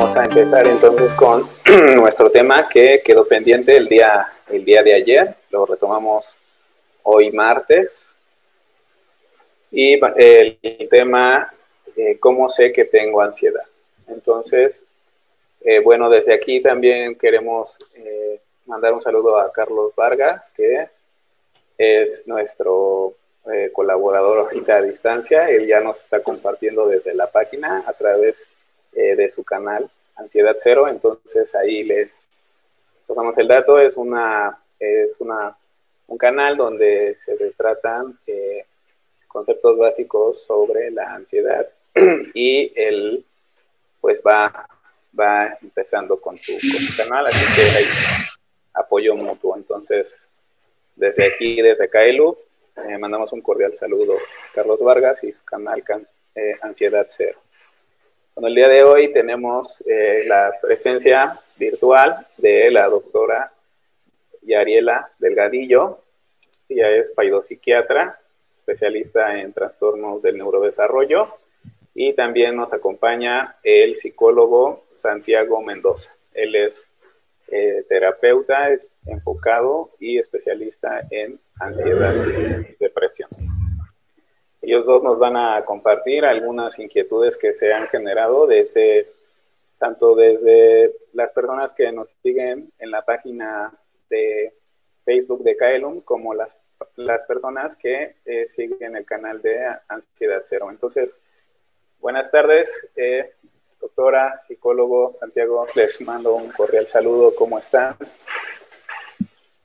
vamos a empezar entonces con nuestro tema que quedó pendiente el día de ayer. Lo retomamos hoy martes. Y el tema, ¿cómo sé que tengo ansiedad? Entonces, bueno, desde aquí también queremos mandar un saludo a Carlos Vargas, que es nuestro colaborador ahorita a distancia. Él ya nos está compartiendo desde la página a través de su canal Ansiedad Cero. Entonces ahí les tomamos el dato. Es un canal donde se tratan conceptos básicos sobre la ansiedad y él pues va empezando con su canal, así que hay apoyo mutuo. Entonces desde aquí, desde Kaelu, mandamos un cordial saludo a Carlos Vargas y su canal Ansiedad Cero. Bueno, el día de hoy tenemos la presencia virtual de la doctora Yariela Delgadillo. Ella es paidopsiquiatra, especialista en trastornos del neurodesarrollo, y también nos acompaña el psicólogo Santiago Mendoza. Él es terapeuta enfocado y especialista en ansiedad y depresión. Ellos dos nos van a compartir algunas inquietudes que se han generado tanto desde las personas que nos siguen en la página de Facebook de Kaelum, como las personas que siguen el canal de Ansiedad Cero. Entonces, buenas tardes, doctora, psicólogo Santiago, les mando un cordial saludo. ¿Cómo están?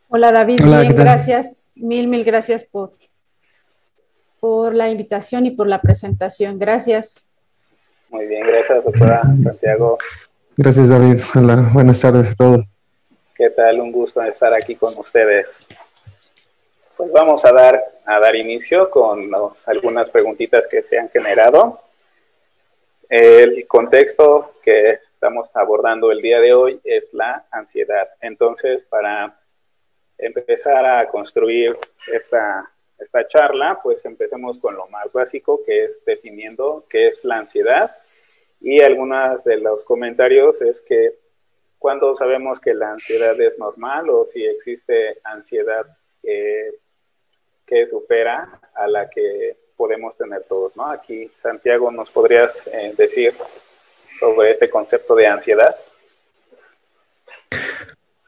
Hola David, Hola, bien, ¿qué tal? gracias, mil gracias por la invitación y por la presentación. Gracias. Muy bien, gracias, doctora Santiago. Gracias, David. Hola, buenas tardes a todos. ¿Qué tal? Un gusto estar aquí con ustedes. Pues vamos a dar inicio con algunas preguntitas que se han generado. El contexto que estamos abordando el día de hoy es la ansiedad. Entonces, para empezar a construir esta charla, pues empecemos con lo más básico, que es definiendo qué es la ansiedad. Y algunos de los comentarios es que cuando sabemos que la ansiedad es normal o si existe ansiedad que supera a la que podemos tener todos, ¿no? Aquí, Santiago, ¿nos podrías decir sobre este concepto de ansiedad?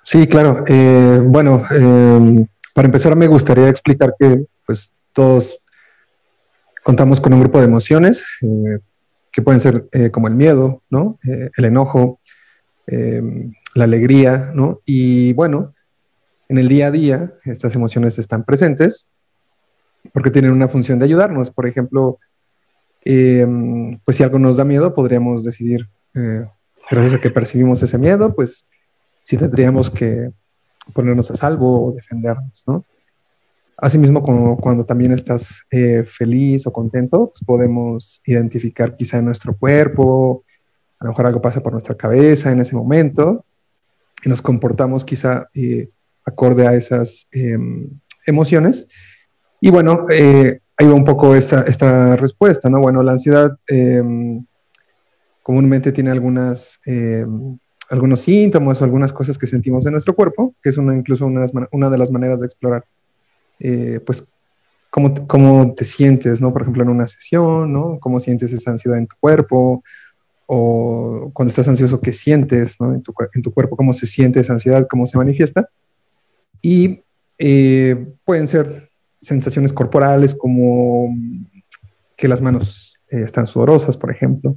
Sí, claro. Bueno, para empezar me gustaría explicar que pues todos contamos con un grupo de emociones que pueden ser como el miedo, ¿no? El enojo, la alegría, ¿no? Y bueno, en el día a día estas emociones están presentes porque tienen una función de ayudarnos. Por ejemplo, pues si algo nos da miedo, podríamos decidir, gracias a que percibimos ese miedo, pues si tendríamos que ponernos a salvo o defendernos, ¿no? Asimismo, cuando también estás feliz o contento, pues podemos identificar quizá en nuestro cuerpo, a lo mejor algo pasa por nuestra cabeza en ese momento, y nos comportamos quizá acorde a esas emociones. Y bueno, ahí va un poco esta respuesta, ¿no? Bueno, la ansiedad comúnmente tiene algunos síntomas o algunas cosas que sentimos en nuestro cuerpo, que es incluso una de las maneras de explorar, pues, cómo te sientes, ¿no? Por ejemplo, en una sesión, ¿no? Cómo sientes esa ansiedad en tu cuerpo, o cuando estás ansioso, ¿qué sientes, ¿no? En tu cuerpo, cómo se siente esa ansiedad, cómo se manifiesta. Y pueden ser sensaciones corporales como que las manos están sudorosas, por ejemplo.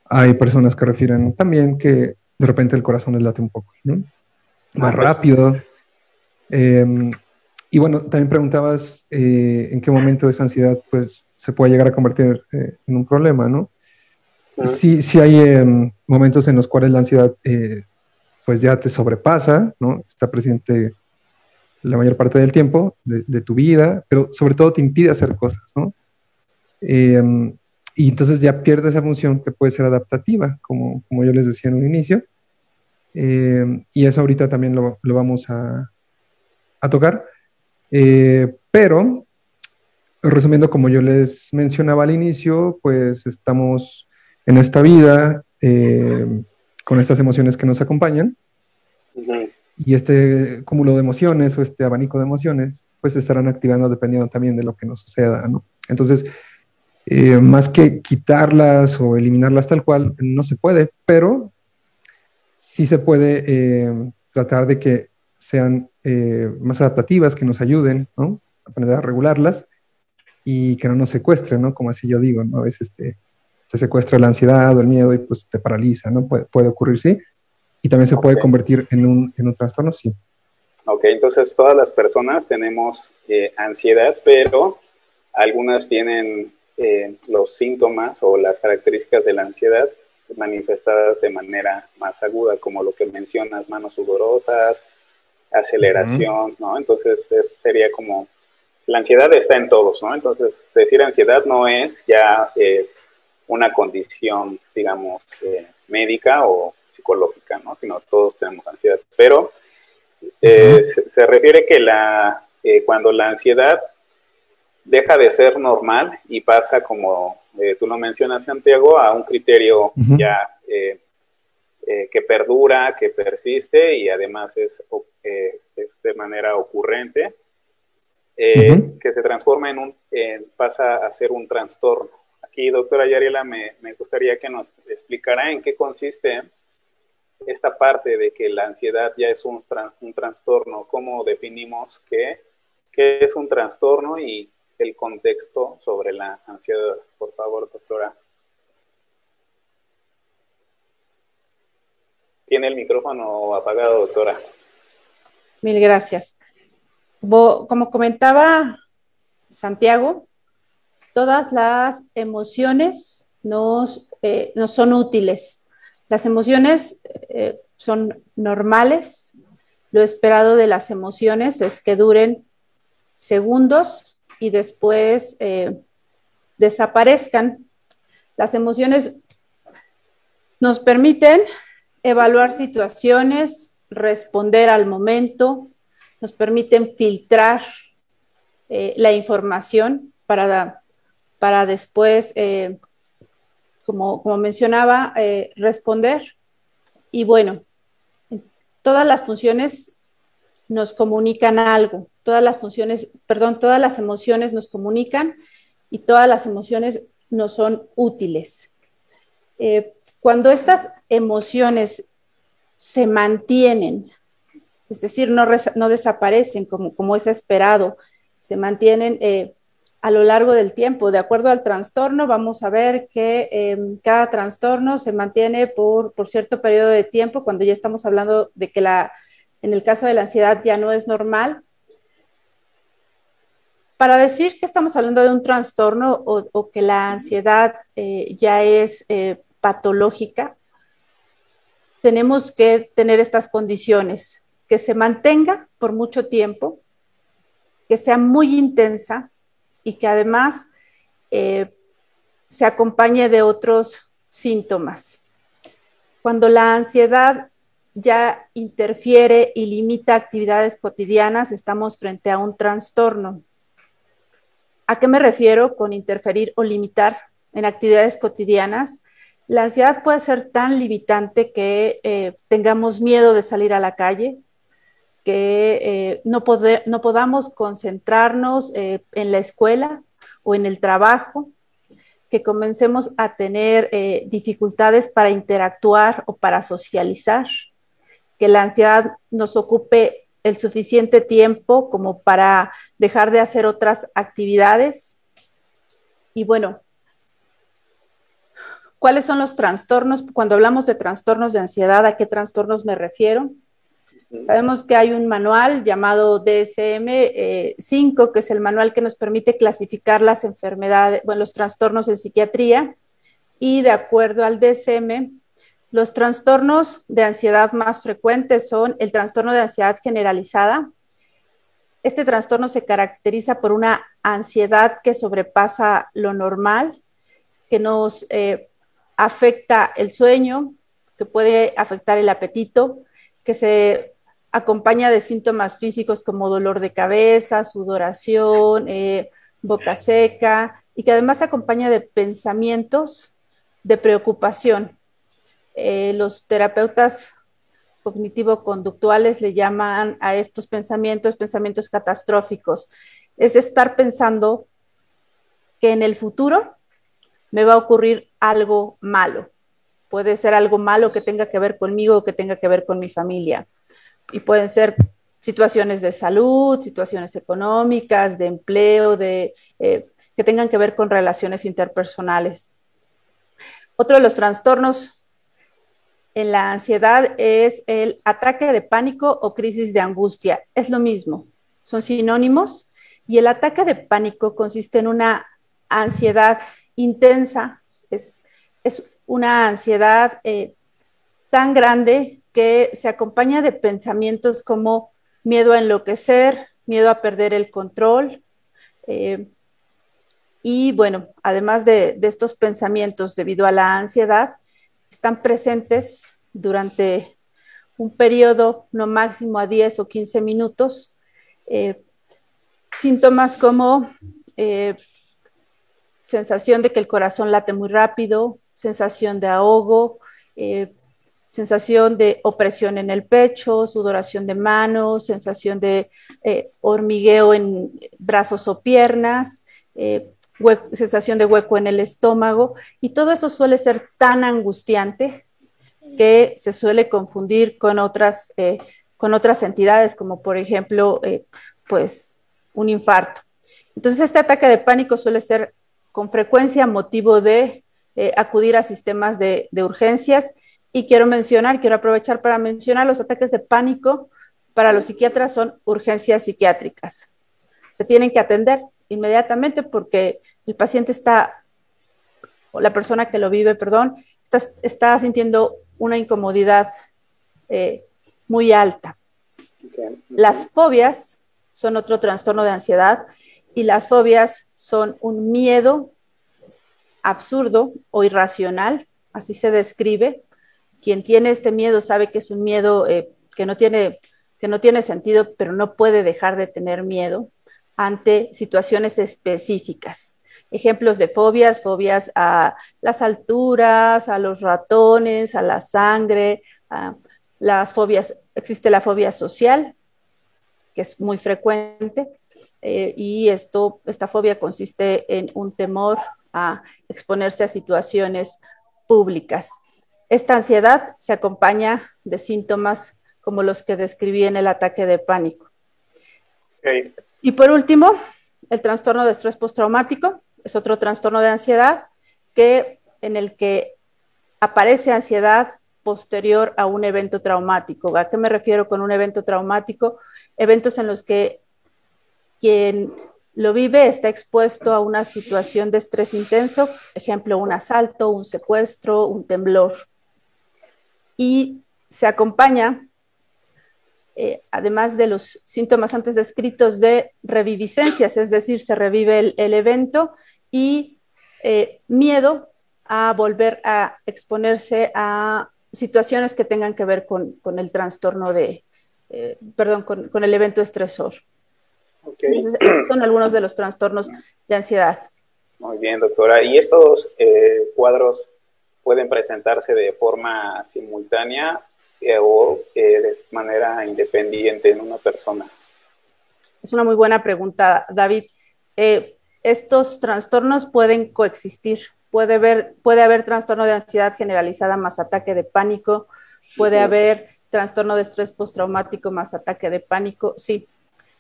Hay personas que refieren también que de repente el corazón les late un poco, ¿no? Más rápido. Y bueno, también preguntabas en qué momento esa ansiedad pues se puede llegar a convertir en un problema, ¿no? Sí hay momentos en los cuales la ansiedad pues ya te sobrepasa, ¿no? Está presente la mayor parte del tiempo de tu vida, pero sobre todo te impide hacer cosas, ¿no? Y entonces ya pierde esa función que puede ser adaptativa, como yo les decía en un inicio. Y eso ahorita también lo vamos a tocar. Pero, resumiendo, como yo les mencionaba al inicio, pues estamos en esta vida con estas emociones que nos acompañan. Y este cúmulo de emociones o este abanico de emociones, pues se estarán activando dependiendo también de lo que nos suceda, ¿no? Entonces, más que quitarlas o eliminarlas tal cual, no se puede, pero sí se puede tratar de que sean más adaptativas, que nos ayuden, ¿no? A aprender a regularlas y que no nos secuestren, ¿no? Como así yo digo, ¿no? A veces te secuestra la ansiedad o el miedo y pues te paraliza, ¿no? Puede ocurrir, sí. Y también se puede convertir en un trastorno, sí. Ok, entonces todas las personas tenemos ansiedad, pero algunas tienen los síntomas o las características de la ansiedad manifestadas de manera más aguda, como lo que mencionas, manos sudorosas, aceleración, ¿no? Entonces sería como, la ansiedad está en todos, ¿no? Entonces decir ansiedad no es ya una condición, digamos, médica o psicológica, ¿no? Sino todos tenemos ansiedad, pero se refiere que cuando la ansiedad deja de ser normal y pasa, como tú lo mencionas, Santiago, a un criterio ya que perdura, que persiste y además es de manera ocurrente, que se transforma pasa a ser un trastorno. Aquí, doctora Yariela, me gustaría que nos explicara en qué consiste esta parte de que la ansiedad ya es un trastorno. ¿Cómo definimos qué es un trastorno y el contexto sobre la ansiedad? Por favor, doctora. Tiene el micrófono apagado, doctora. Mil gracias. Como comentaba Santiago, todas las emociones nos son útiles. Las emociones son normales. Lo esperado de las emociones es que duren segundos y después desaparezcan. Las emociones nos permiten evaluar situaciones, responder al momento, nos permiten filtrar la información para después, como mencionaba, responder. Y bueno, todas las funciones nos comunican algo, todas las emociones nos comunican y todas las emociones nos son útiles. Cuando estas emociones se mantienen, es decir, no desaparecen como es esperado, se mantienen a lo largo del tiempo. De acuerdo al trastorno, vamos a ver que cada trastorno se mantiene por cierto periodo de tiempo, cuando ya estamos hablando de que en el caso de la ansiedad ya no es normal. Para decir que estamos hablando de un trastorno o que la ansiedad ya es patológica, tenemos que tener estas condiciones: que se mantenga por mucho tiempo, que sea muy intensa y que además se acompañe de otros síntomas. Cuando la ansiedad ya interfiere y limita actividades cotidianas, estamos frente a un trastorno. ¿A qué me refiero con interferir o limitar en actividades cotidianas? La ansiedad puede ser tan limitante que tengamos miedo de salir a la calle, que no podamos concentrarnos en la escuela o en el trabajo, que comencemos a tener dificultades para interactuar o para socializar, que la ansiedad nos ocupe el suficiente tiempo como para dejar de hacer otras actividades. Y bueno, ¿cuáles son los trastornos? Cuando hablamos de trastornos de ansiedad, ¿a qué trastornos me refiero? Sabemos que hay un manual llamado DSM-5, que es el manual que nos permite clasificar las enfermedades, los trastornos en psiquiatría, y de acuerdo al DSM, los trastornos de ansiedad más frecuentes son el trastorno de ansiedad generalizada. Este trastorno se caracteriza por una ansiedad que sobrepasa lo normal, que nos afecta el sueño, que puede afectar el apetito, que se acompaña de síntomas físicos como dolor de cabeza, sudoración, boca seca, y que además se acompaña de pensamientos de preocupación. Los terapeutas cognitivo-conductuales le llaman a estos pensamientos catastróficos. Es estar pensando que en el futuro me va a ocurrir algo malo. Puede ser algo malo que tenga que ver conmigo o que tenga que ver con mi familia. Y pueden ser situaciones de salud, situaciones económicas, de empleo, que tengan que ver con relaciones interpersonales. Otro de los trastornos en la ansiedad es el ataque de pánico o crisis de angustia. Es lo mismo, son sinónimos, y el ataque de pánico consiste en una ansiedad intensa, es una ansiedad tan grande que se acompaña de pensamientos como miedo a enloquecer, miedo a perder el control, y bueno, además de estos pensamientos debido a la ansiedad, están presentes durante un periodo no máximo a 10 o 15 minutos, síntomas como sensación de que el corazón late muy rápido, sensación de ahogo, sensación de opresión en el pecho, sudoración de manos, sensación de hormigueo en brazos o piernas, sensación de hueco en el estómago, y todo eso suele ser tan angustiante que se suele confundir con otras entidades, como por ejemplo, pues un infarto. Entonces, este ataque de pánico suele ser con frecuencia motivo de acudir a sistemas de urgencias, y quiero aprovechar para mencionar los ataques de pánico para los psiquiatras son urgencias psiquiátricas. Se tienen que atender inmediatamente porque el paciente o la persona que lo vive, está sintiendo una incomodidad muy alta. Okay. Las fobias son otro trastorno de ansiedad, y las fobias son un miedo absurdo o irracional, así se describe. Quien tiene este miedo sabe que es un miedo que no tiene sentido, pero no puede dejar de tener miedo ante situaciones específicas. Ejemplos de fobias a las alturas, a los ratones, a la sangre, a las fobias. Existe la fobia social, que es muy frecuente, y esta fobia consiste en un temor a exponerse a situaciones públicas. Esta ansiedad se acompaña de síntomas como los que describí en el ataque de pánico. Okay. Y por último, el trastorno de estrés postraumático es otro trastorno de ansiedad en el que aparece ansiedad posterior a un evento traumático. ¿A qué me refiero con un evento traumático? Eventos en los que quien lo vive está expuesto a una situación de estrés intenso, ejemplo, un asalto, un secuestro, un temblor. Y se acompaña, además de los síntomas antes descritos, de reviviscencias, es decir, se revive el evento, y miedo a volver a exponerse a situaciones que tengan que ver con el trastorno con el evento estresor. Okay. Entonces, estos son algunos de los trastornos de ansiedad. Muy bien, doctora. ¿Y estos cuadros pueden presentarse de forma simultánea o de manera independiente en una persona? Es una muy buena pregunta, David. Estos trastornos pueden coexistir. Puede haber trastorno de ansiedad generalizada más ataque de pánico, puede haber trastorno de estrés postraumático más ataque de pánico, sí.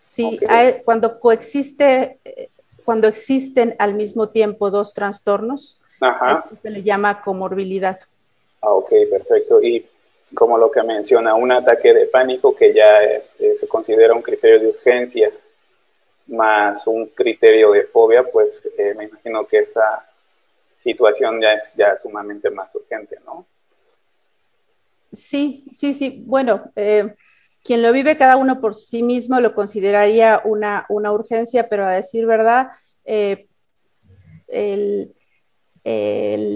Sí, okay. Cuando existen al mismo tiempo dos trastornos, esto se le llama comorbilidad. Ok, perfecto. Y como lo que menciona, un ataque de pánico que ya se considera un criterio de urgencia más un criterio de fobia, pues me imagino que esta situación ya es sumamente más urgente, ¿no? Sí. Bueno, quien lo vive cada uno por sí mismo lo consideraría una urgencia, pero a decir verdad, el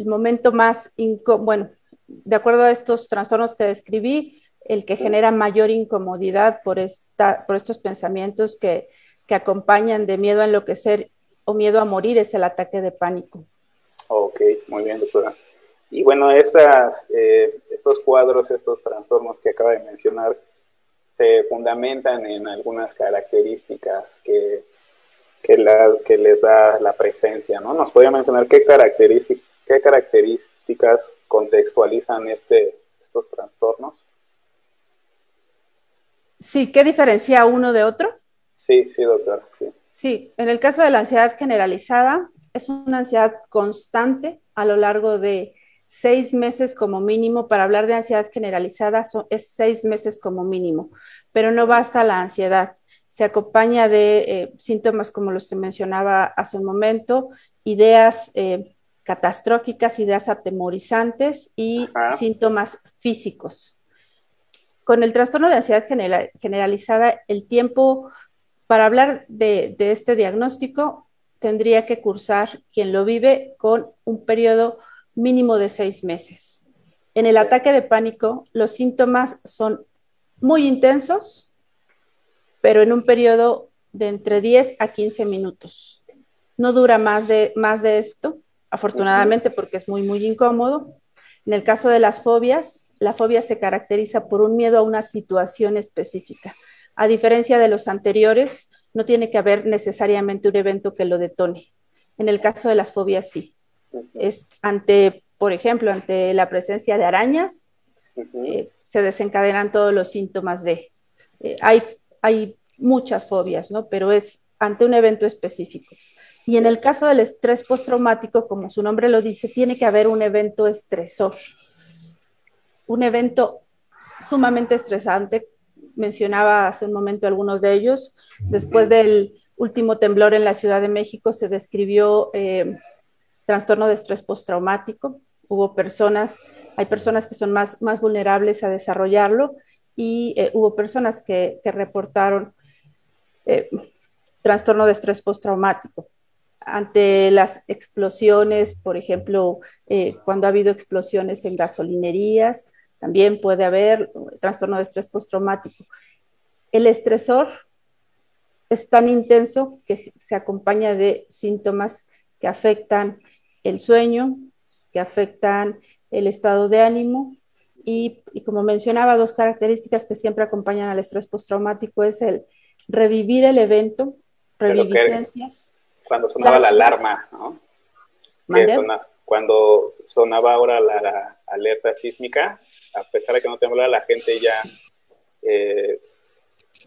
momento más bueno, de acuerdo a estos trastornos que describí, el que genera mayor incomodidad por estos pensamientos que acompañan de miedo a enloquecer o miedo a morir es el ataque de pánico. Ok, muy bien, doctora. Y bueno, estos cuadros, estos trastornos que acaba de mencionar, se fundamentan en algunas características que les da la presencia, ¿no? ¿Nos podría mencionar qué características contextualizan estos trastornos? Sí, ¿qué diferencia uno de otro? Sí, sí, doctor, sí. Sí, en el caso de la ansiedad generalizada, es una ansiedad constante a lo largo de 6 meses como mínimo. Para hablar de ansiedad generalizada es 6 meses como mínimo, pero no basta la ansiedad. Se acompaña de síntomas como los que mencionaba hace un momento, ideas catastróficas, ideas atemorizantes y Ajá. síntomas físicos. Con el trastorno de ansiedad generalizada, el tiempo para hablar de este diagnóstico tendría que cursar quien lo vive con un periodo mínimo de 6 meses. En el ataque de pánico, los síntomas son muy intensos, pero en un periodo de entre 10 a 15 minutos. No dura más de esto, afortunadamente, porque es muy, muy incómodo. En el caso de las fobias, la fobia se caracteriza por un miedo a una situación específica. A diferencia de los anteriores, no tiene que haber necesariamente un evento que lo detone. En el caso de las fobias, sí. Es por ejemplo, ante la presencia de arañas, se desencadenan todos los síntomas hay muchas fobias, ¿no? Pero es ante un evento específico. Y en el caso del estrés postraumático, como su nombre lo dice, tiene que haber un evento estresor, un evento sumamente estresante. Mencionaba hace un momento algunos de ellos. Después del último temblor en la Ciudad de México se describió trastorno de estrés postraumático. Hay personas que son más vulnerables a desarrollarlo y hubo personas que reportaron eh, trastorno de estrés postraumático. Ante las explosiones, por ejemplo, cuando ha habido explosiones en gasolinerías, también puede haber trastorno de estrés postraumático. El estresor es tan intenso que se acompaña de síntomas que afectan el sueño, que afectan el estado de ánimo y como mencionaba, dos características que siempre acompañan al estrés postraumático es el revivir el evento, reviviscencias. Cuando sonaba la alarma, ¿no? Cuando sonaba ahora la alerta sísmica, a pesar de que no temblaba, la gente ya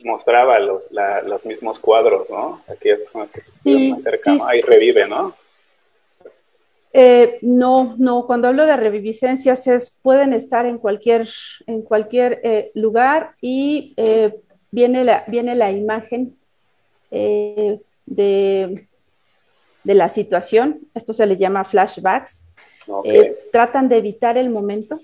mostraba los mismos cuadros, ¿no? Aquellas personas que estuvieron más cerca, ¿no? Ahí revive, ¿no? No, cuando hablo de reviviscencias pueden estar en cualquier lugar y viene la imagen de la situación. Esto se le llama flashbacks. Okay. Tratan de evitar el momento,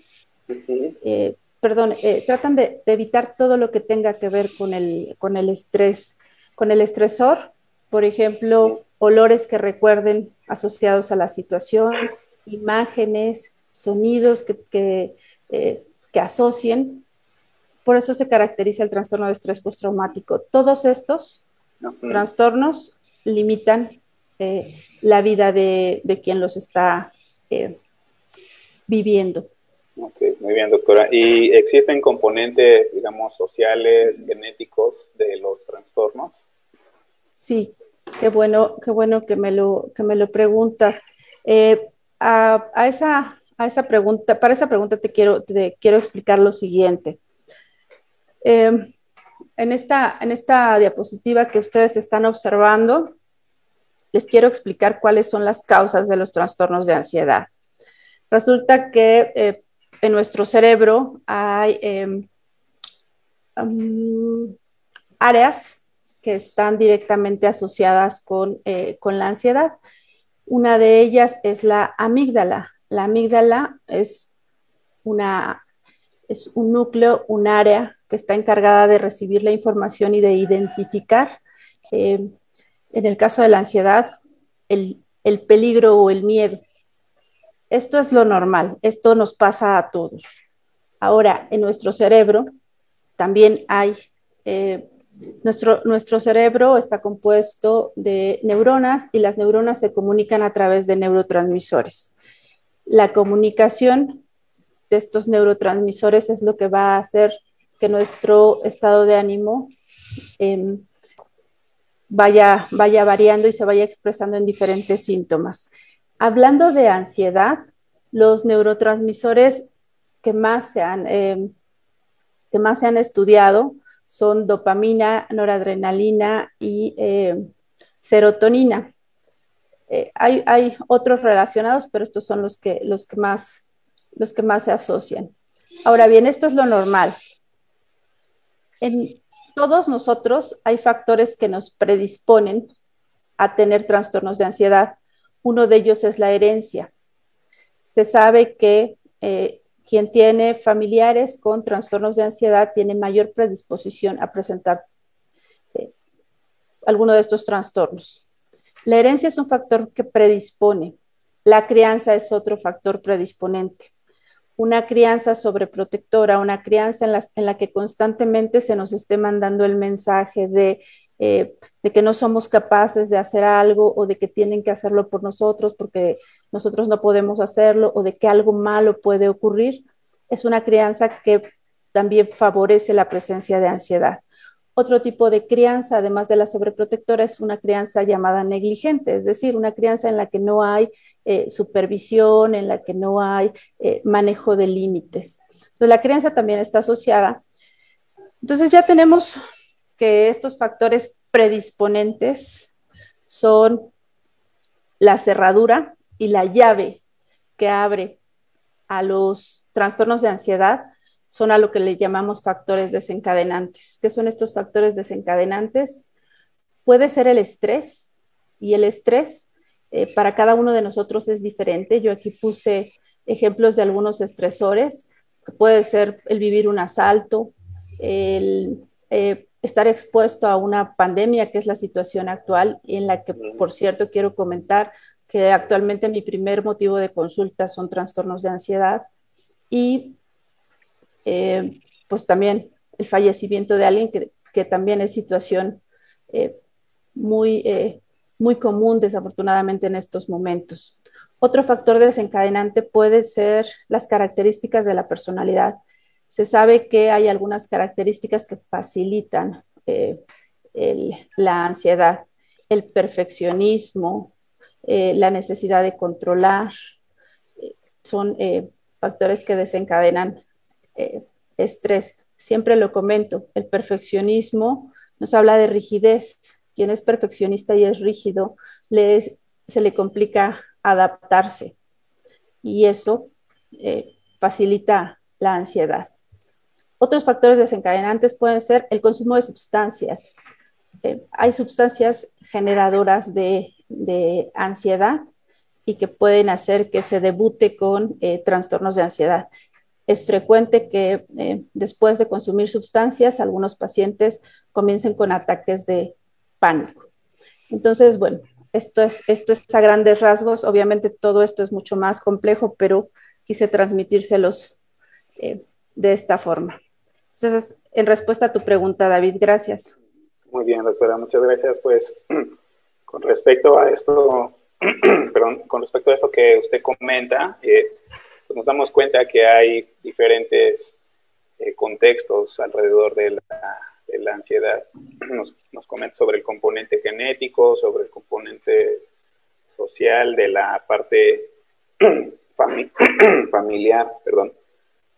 tratan de evitar todo lo que tenga que ver con el estrés, con el estresor, por ejemplo, olores que recuerden asociados a la situación, imágenes, sonidos que asocien. Por eso se caracteriza el trastorno de estrés postraumático. Todos estos trastornos limitan la vida de quien los está viviendo. Ok, muy bien, doctora. ¿Y existen componentes, digamos, sociales, genéticos de los trastornos? Sí, qué bueno que me lo preguntas. A esa pregunta, para esa pregunta te quiero explicar lo siguiente. En esta diapositiva que ustedes están observando, les quiero explicar cuáles son las causas de los trastornos de ansiedad. Resulta que en nuestro cerebro hay áreas que están directamente asociadas con la ansiedad. Una de ellas es la amígdala. La amígdala es un núcleo, un área que está encargada de recibir la información y de identificar, en el caso de la ansiedad, el peligro o el miedo. Esto es lo normal, esto nos pasa a todos. Ahora, en nuestro cerebro también hay, nuestro cerebro está compuesto de neuronas y las neuronas se comunican a través de neurotransmisores. La comunicación de estos neurotransmisores es lo que va a hacer que nuestro estado de ánimo vaya variando y se vaya expresando en diferentes síntomas. Hablando de ansiedad, los neurotransmisores que más se han estudiado son dopamina, noradrenalina y serotonina. Hay otros relacionados, pero estos son los que más se asocian. Ahora bien, esto es lo normal. En todos nosotros hay factores que nos predisponen a tener trastornos de ansiedad. Uno de ellos es la herencia. Se sabe que quien tiene familiares con trastornos de ansiedad tiene mayor predisposición a presentar alguno de estos trastornos. La herencia es un factor que predispone. La crianza es otro factor predisponente. Una crianza sobreprotectora, una crianza en la que constantemente se nos esté mandando el mensaje de que no somos capaces de hacer algo o de que tienen que hacerlo por nosotros porque nosotros no podemos hacerlo o de que algo malo puede ocurrir, es una crianza que también favorece la presencia de ansiedad. Otro tipo de crianza, además de la sobreprotectora, es una crianza llamada negligente, es decir, una crianza en la que no hay supervisión, en la que no hay manejo de límites. Entonces, la crianza también está asociada. Entonces, ya tenemos que estos factores predisponentes son la cerradura y la llave que abre a los trastornos de ansiedad, son a lo que le llamamos factores desencadenantes. ¿Qué son estos factores desencadenantes? Puede ser el estrés, y el estrés para cada uno de nosotros es diferente. Yo aquí puse ejemplos de algunos estresores, que puede ser el vivir un asalto, el estar expuesto a una pandemia, que es la situación actual, en la que, por cierto, quiero comentar que actualmente mi primer motivo de consulta son trastornos de ansiedad, y pues también el fallecimiento de alguien que también es situación muy común, desafortunadamente, en estos momentos. Otro factor desencadenante puede ser las características de la personalidad. Se sabe que hay algunas características que facilitan la ansiedad: el perfeccionismo, la necesidad de controlar, son factores que desencadenan estrés. Siempre lo comento, el perfeccionismo nos habla de rigidez. Quien es perfeccionista y es rígido, se le complica adaptarse, y eso facilita la ansiedad. Otros factores desencadenantes pueden ser el consumo de sustancias. Hay sustancias generadoras de ansiedad y que pueden hacer que se debute con trastornos de ansiedad. Es frecuente que después de consumir sustancias, algunos pacientes comiencen con ataques de pánico. Entonces, bueno, esto es a grandes rasgos. Obviamente todo esto es mucho más complejo, pero quise transmitírselos de esta forma. Entonces, en respuesta a tu pregunta, David, gracias. Muy bien, doctora, muchas gracias. Pues con respecto a esto, perdón, con respecto a esto que usted comenta, pues nos damos cuenta que hay diferentes contextos alrededor de la ansiedad. Nos comenta sobre el componente genético, sobre el componente social, de la parte familiar, perdón.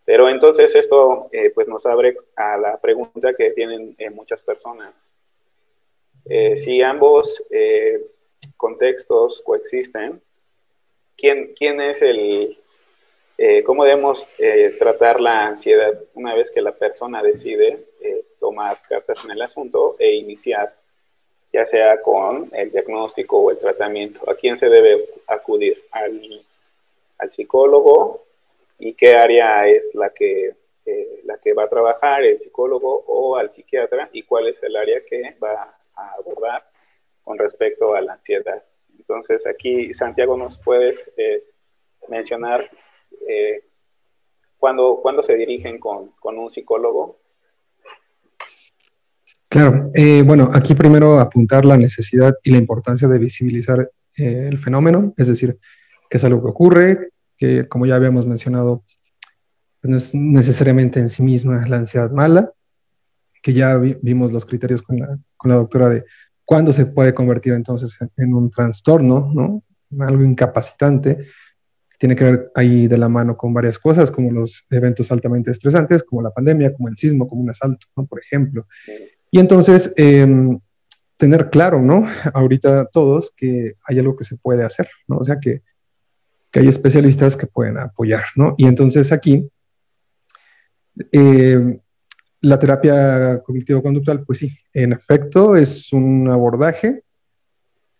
Pero entonces esto pues nos abre a la pregunta que tienen muchas personas. Si ambos contextos coexisten, ¿quién es cómo debemos tratar la ansiedad una vez que la persona decide tomar cartas en el asunto e iniciar, ya sea con el diagnóstico o el tratamiento? ¿A quién se debe acudir? ¿Al psicólogo? ¿Y qué área es la que va a trabajar, el psicólogo o al psiquiatra? ¿Y cuál es el área que va a abordar con respecto a la ansiedad? Entonces aquí, Santiago, ¿nos puedes mencionar cuándo se dirigen con un psicólogo? Claro, bueno, aquí primero apuntar la necesidad y la importancia de visibilizar el fenómeno, es decir, que es algo que ocurre, que como ya habíamos mencionado, pues no es necesariamente en sí misma la ansiedad mala, que ya vimos los criterios con la doctora de cuándo se puede convertir entonces en un trastorno, ¿no? Algo incapacitante. Tiene que ver ahí de la mano con varias cosas, como los eventos altamente estresantes, como la pandemia, como el sismo, como un asalto, ¿no? Por ejemplo. Y entonces, tener claro, ¿no? Ahorita todos que hay algo que se puede hacer, ¿no? O sea, que hay especialistas que pueden apoyar, ¿no? Y entonces aquí, la terapia cognitivo-conductual, pues sí, en efecto, es un abordaje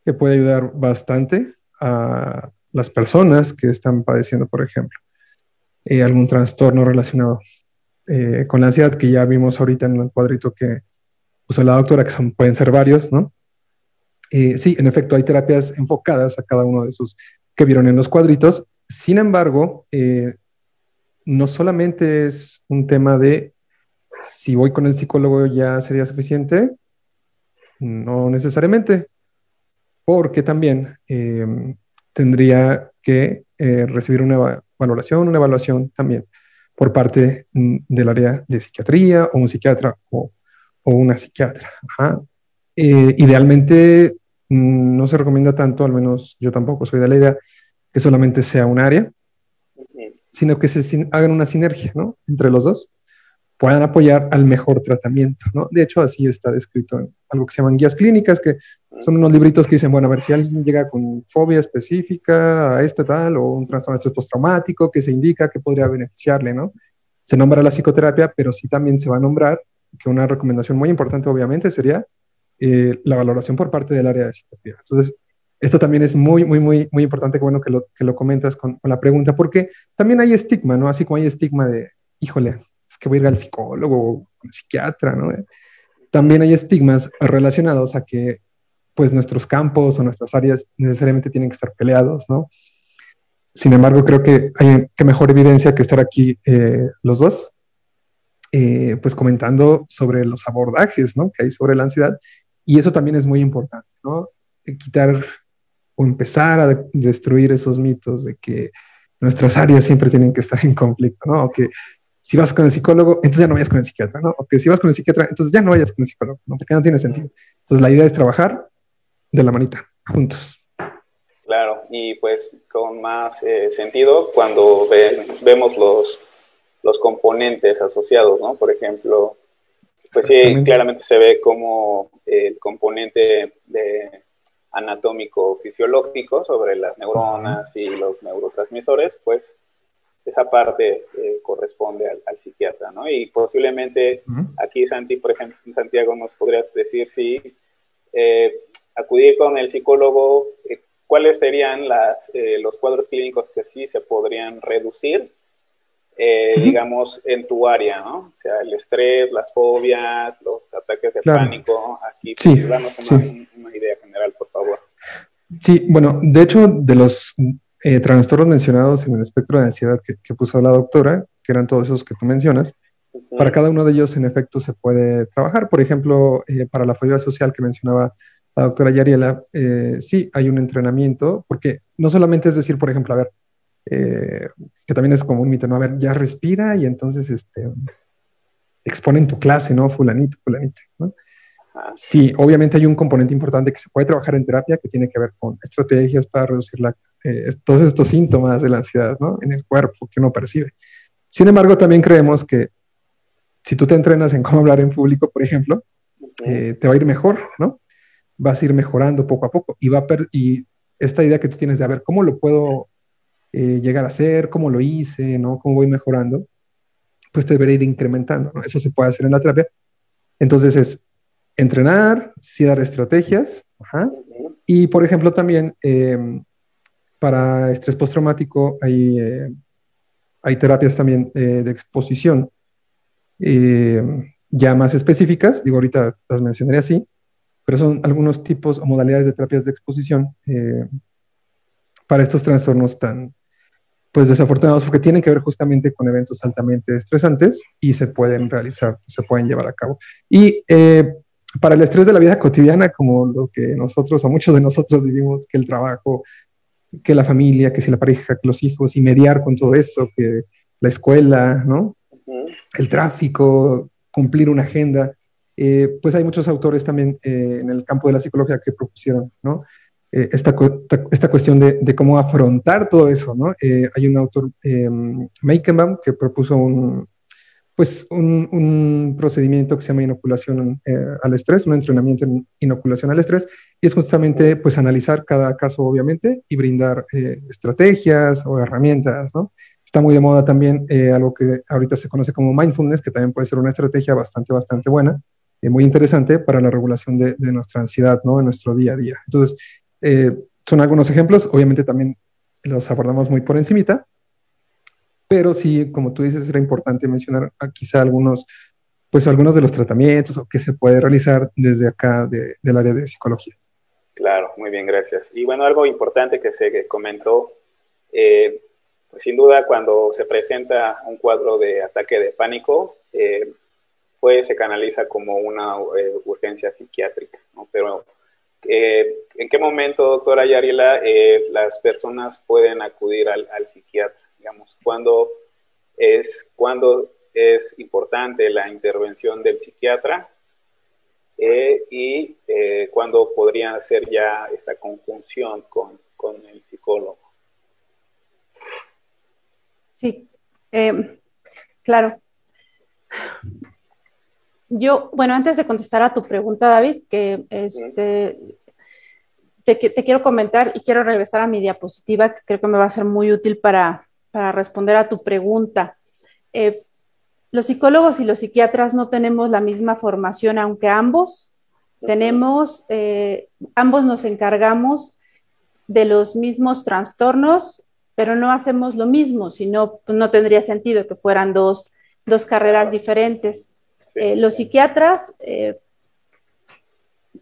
que puede ayudar bastante a las personas que están padeciendo, por ejemplo, algún trastorno relacionado con la ansiedad, que ya vimos ahorita en el cuadrito que puso la doctora, que pueden ser varios, ¿no? Sí, en efecto, hay terapias enfocadas a cada uno de esos que vieron en los cuadritos. Sin embargo, no solamente es un tema de si voy con el psicólogo ya sería suficiente, no necesariamente, porque también tendría que recibir una evaluación también por parte del área de psiquiatría o un psiquiatra o una psiquiatra. Ajá. Idealmente no se recomienda tanto, al menos yo tampoco soy de la idea, que solamente sea un área, sino que se hagan una sinergia, ¿no? Entre los dos, puedan apoyar al mejor tratamiento, ¿no? De hecho, así está descrito en algo que se llaman guías clínicas, que son unos libritos que dicen, bueno, a ver, si alguien llega con fobia específica a esto tal, o un trastorno de estrés postraumático, que se indica que podría beneficiarle, ¿no? Se nombra la psicoterapia, pero sí también se va a nombrar que una recomendación muy importante, obviamente, sería la valoración por parte del área de psiquiatría. Entonces, esto también es muy, muy, muy, muy importante, que bueno que lo comentas con la pregunta, porque también hay estigma, ¿no? Así como hay estigma de, híjole, es que voy a ir al psicólogo o al psiquiatra, ¿no? También hay estigmas relacionados a que, pues, nuestros campos o nuestras áreas necesariamente tienen que estar peleados, ¿no? Sin embargo, creo que hay que mejor evidencia que estar aquí los dos, pues comentando sobre los abordajes, ¿no? Que hay sobre la ansiedad, y eso también es muy importante, ¿no? Quitar o empezar a destruir esos mitos de que nuestras áreas siempre tienen que estar en conflicto, ¿no? O que si vas con el psicólogo, entonces ya no vayas con el psiquiatra, ¿no? O que si vas con el psiquiatra, entonces ya no vayas con el psicólogo, ¿no? Porque no tiene sentido. Entonces la idea es trabajar de la manita, juntos. Claro, y pues con más sentido cuando vemos los componentes asociados, ¿no? Por ejemplo, pues sí, claramente se ve como el componente anatómico-fisiológico sobre las neuronas y los neurotransmisores, pues esa parte corresponde al psiquiatra, ¿no? Y posiblemente aquí, Santi, por ejemplo, Santiago, nos podrías decir si acudir con el psicólogo, ¿cuáles serían los cuadros clínicos que sí se podrían reducir, digamos, en tu área, ¿no? O sea, el estrés, las fobias, los ataques de pánico. Aquí, sí, danos una idea general, por favor. Sí, bueno, de hecho, de los trastornos mencionados en el espectro de ansiedad que puso la doctora, que eran todos esos que tú mencionas, para cada uno de ellos, en efecto, se puede trabajar. Por ejemplo, para la fobia social que mencionaba la doctora Yariela, sí hay un entrenamiento, porque no solamente es decir, por ejemplo, a ver, que también es como un mito, ¿no? A ver, ya respira y entonces expone en tu clase, ¿no? Fulanito, fulanito, ¿no? Sí, obviamente hay un componente importante que se puede trabajar en terapia que tiene que ver con estrategias para reducir todos estos síntomas de la ansiedad, ¿no? En el cuerpo que uno percibe. Sin embargo, también creemos que si tú te entrenas en cómo hablar en público, por ejemplo, te va a ir mejor, ¿no? Vas a ir mejorando poco a poco y esta idea que tú tienes de, a ver, ¿cómo lo puedo llegar a hacer? ¿Cómo lo hice? ¿No? ¿Cómo voy mejorando? Pues te debería ir incrementando, ¿no? Eso se puede hacer en la terapia. Entonces es entrenar, sí dar estrategias, y por ejemplo también para estrés postraumático hay terapias también de exposición ya más específicas, digo ahorita las mencionaré así, pero son algunos tipos o modalidades de terapias de exposición para estos trastornos tan pues desafortunados, porque tienen que ver justamente con eventos altamente estresantes y se pueden realizar, se pueden llevar a cabo. Y para el estrés de la vida cotidiana, como lo que nosotros o muchos de nosotros vivimos, que el trabajo, que la familia, que si la pareja, que los hijos, y mediar con todo eso, que la escuela, ¿no? El tráfico, cumplir una agenda. Pues hay muchos autores también en el campo de la psicología que propusieron, ¿no? Esta cuestión de cómo afrontar todo eso, ¿no? Hay un autor, Meickenbaum, que propuso un procedimiento que se llama inoculación al estrés, un entrenamiento en inoculación al estrés, y es justamente pues analizar cada caso obviamente y brindar estrategias o herramientas, ¿no? Está muy de moda también algo que ahorita se conoce como mindfulness, que también puede ser una estrategia bastante buena, muy interesante para la regulación de nuestra ansiedad, ¿no? En nuestro día a día. Entonces, son algunos ejemplos, obviamente también los abordamos muy por encimita, pero sí, como tú dices, era importante mencionar quizá algunos de los tratamientos o que se puede realizar desde acá del área de psicología. Claro, muy bien, gracias. Y bueno, algo importante que se comentó, pues sin duda cuando se presenta un cuadro de ataque de pánico, pues se canaliza como una urgencia psiquiátrica, ¿no? Pero ¿en qué momento, doctora Yarila, las personas pueden acudir al psiquiatra? Digamos, ¿cuándo es importante la intervención del psiquiatra y cuándo podría hacer ya esta conjunción con el psicólogo? Sí, claro. Bueno, antes de contestar a tu pregunta, David, que te quiero comentar y quiero regresar a mi diapositiva, que creo que me va a ser muy útil para responder a tu pregunta. Los psicólogos y los psiquiatras no tenemos la misma formación, aunque ambos ambos nos encargamos de los mismos trastornos, pero no hacemos lo mismo, sino pues no tendría sentido que fueran dos carreras diferentes. Los psiquiatras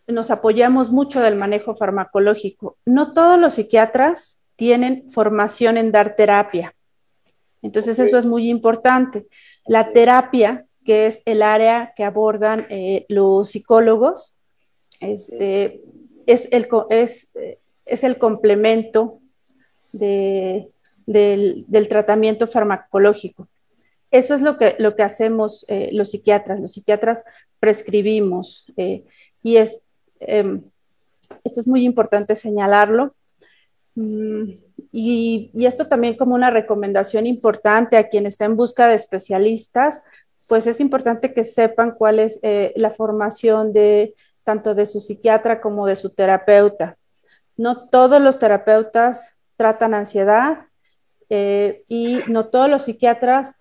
nos apoyamos mucho del manejo farmacológico. No todos los psiquiatras tienen formación en dar terapia. Entonces, eso es muy importante. La terapia, que es el área que abordan los psicólogos, es el complemento del tratamiento farmacológico. Eso es lo que hacemos los psiquiatras. Los psiquiatras prescribimos y esto es muy importante señalarlo. Y esto también como una recomendación importante a quien está en busca de especialistas, pues es importante que sepan cuál es la formación tanto de su psiquiatra como de su terapeuta. No todos los terapeutas tratan ansiedad y no todos los psiquiatras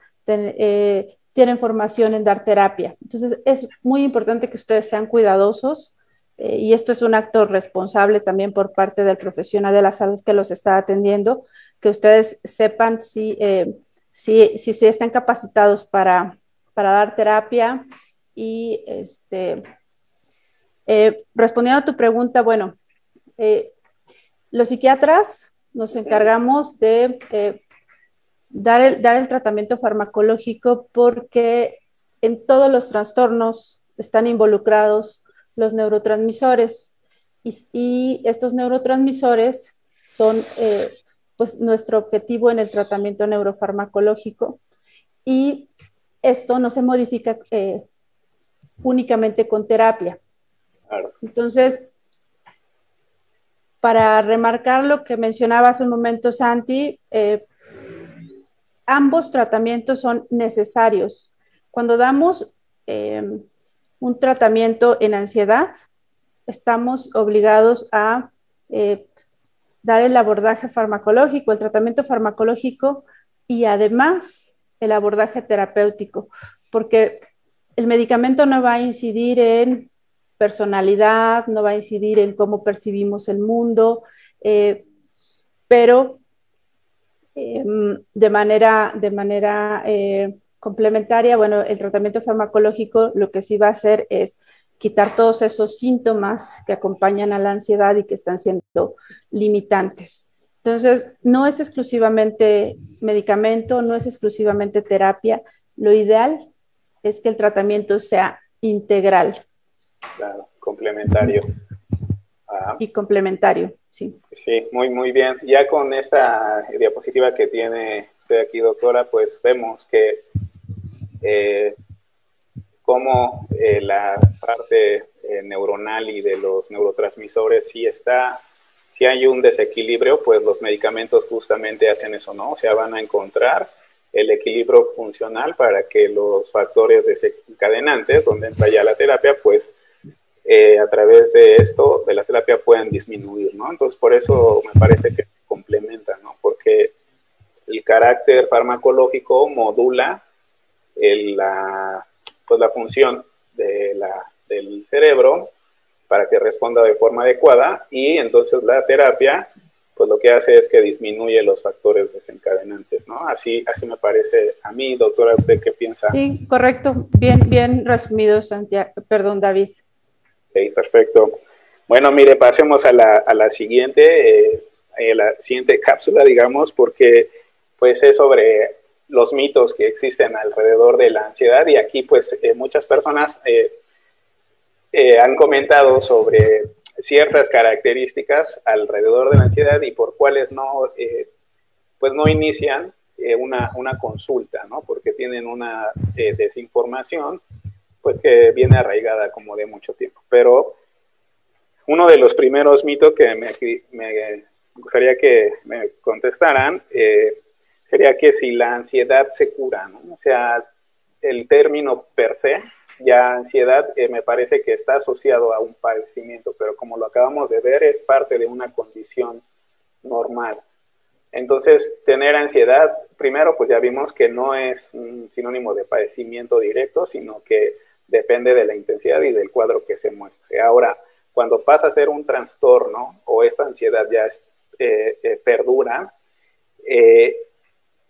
tienen formación en dar terapia. Entonces es muy importante que ustedes sean cuidadosos y esto es un acto responsable también por parte del profesional de la salud que los está atendiendo, que ustedes sepan si están capacitados para dar terapia. Y respondiendo a tu pregunta, bueno, los psiquiatras nos encargamos de dar el tratamiento farmacológico porque en todos los trastornos están involucrados los neurotransmisores y estos neurotransmisores son pues nuestro objetivo en el tratamiento neurofarmacológico y esto no se modifica únicamente con terapia. Claro. Entonces, para remarcar lo que mencionaba hace un momento Santi, ambos tratamientos son necesarios. Cuando damos un tratamiento en ansiedad, estamos obligados a dar el abordaje farmacológico, el tratamiento farmacológico y además el abordaje terapéutico, porque el medicamento no va a incidir en personalidad, no va a incidir en cómo percibimos el mundo, pero de manera complementaria, bueno, el tratamiento farmacológico lo que sí va a hacer es quitar todos esos síntomas que acompañan a la ansiedad y que están siendo limitantes. Entonces, no es exclusivamente medicamento, no es exclusivamente terapia. Lo ideal es que el tratamiento sea integral. Claro, complementario. Y complementario. Sí. Sí, muy, muy bien. Ya con esta diapositiva que tiene usted aquí, doctora, pues vemos que cómo la parte neuronal y de los neurotransmisores si hay un desequilibrio, pues los medicamentos justamente hacen eso, ¿no? O sea, van a encontrar el equilibrio funcional para que los factores desencadenantes, donde entra ya la terapia, pues a través de esto, de la terapia, pueden disminuir, ¿no? Entonces, por eso me parece que se complementa, ¿no? Porque el carácter farmacológico modula pues la función del cerebro para que responda de forma adecuada, y entonces la terapia pues lo que hace es que disminuye los factores desencadenantes, ¿no? Así me parece a mí, doctora. ¿Usted qué piensa? Sí, correcto. Bien resumido, Santiago. Perdón, David. Ok, perfecto. Bueno, mire, pasemos a la siguiente cápsula, digamos, porque pues es sobre los mitos que existen alrededor de la ansiedad, y aquí pues muchas personas han comentado sobre ciertas características alrededor de la ansiedad y por cuáles pues no inician una consulta, ¿no? Porque tienen una desinformación pues que viene arraigada como de mucho tiempo. Pero uno de los primeros mitos que me gustaría que me contestaran sería que si la ansiedad se cura, ¿no? O sea, el término per se, ya ansiedad, me parece que está asociado a un padecimiento, pero como lo acabamos de ver, es parte de una condición normal. Entonces, tener ansiedad, primero, pues ya vimos que no es un sinónimo de padecimiento directo, sino que depende de la intensidad y del cuadro que se muestre. Ahora, cuando pasa a ser un trastorno o esta ansiedad ya perdura,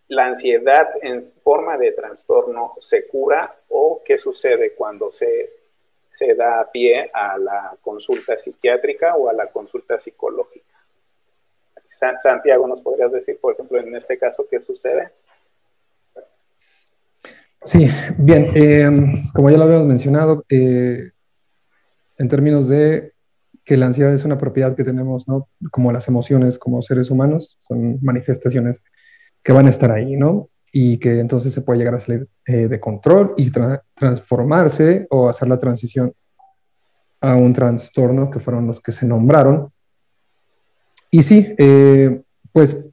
¿la ansiedad en forma de trastorno se cura, o qué sucede cuando se da pie a la consulta psiquiátrica o a la consulta psicológica? Santiago, ¿nos podrías decir, por ejemplo, en este caso, qué sucede? Sí, bien, como ya lo habíamos mencionado, en términos de que la ansiedad es una propiedad que tenemos, ¿no? Como las emociones como seres humanos, son manifestaciones que van a estar ahí, ¿no? Y que entonces se puede llegar a salir de control y transformarse o hacer la transición a un trastorno, que fueron los que se nombraron. Y sí, pues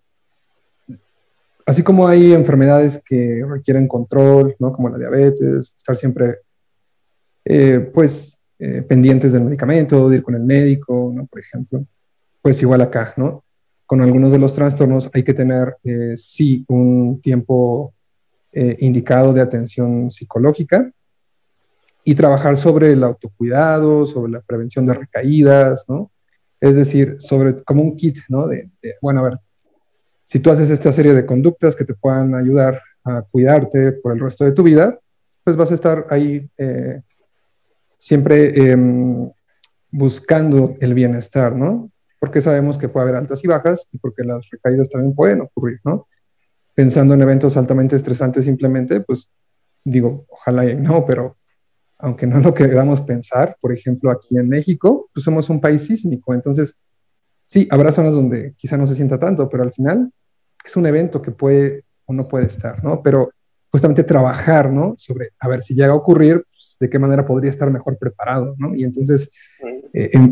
así como hay enfermedades que requieren control, ¿no? Como la diabetes, estar siempre, pendientes del medicamento, de ir con el médico, ¿no? Por ejemplo, pues igual acá, ¿no? Con algunos de los trastornos hay que tener, sí, un tiempo indicado de atención psicológica y trabajar sobre el autocuidado, sobre la prevención de recaídas, ¿no? Es decir, sobre como un kit, ¿no? Bueno, a ver, si tú haces esta serie de conductas que te puedan ayudar a cuidarte por el resto de tu vida, pues vas a estar ahí siempre buscando el bienestar, ¿no? Porque sabemos que puede haber altas y bajas y porque las recaídas también pueden ocurrir, ¿no? Pensando en eventos altamente estresantes simplemente, pues digo, ojalá y no, pero aunque no lo queramos pensar, por ejemplo, aquí en México, pues somos un país sísmico, entonces sí, habrá zonas donde quizá no se sienta tanto, pero al final es un evento que puede o no puede estar, ¿no? Pero justamente trabajar, ¿no? Sobre, a ver, si llega a ocurrir, pues, de qué manera podría estar mejor preparado, ¿no? Y entonces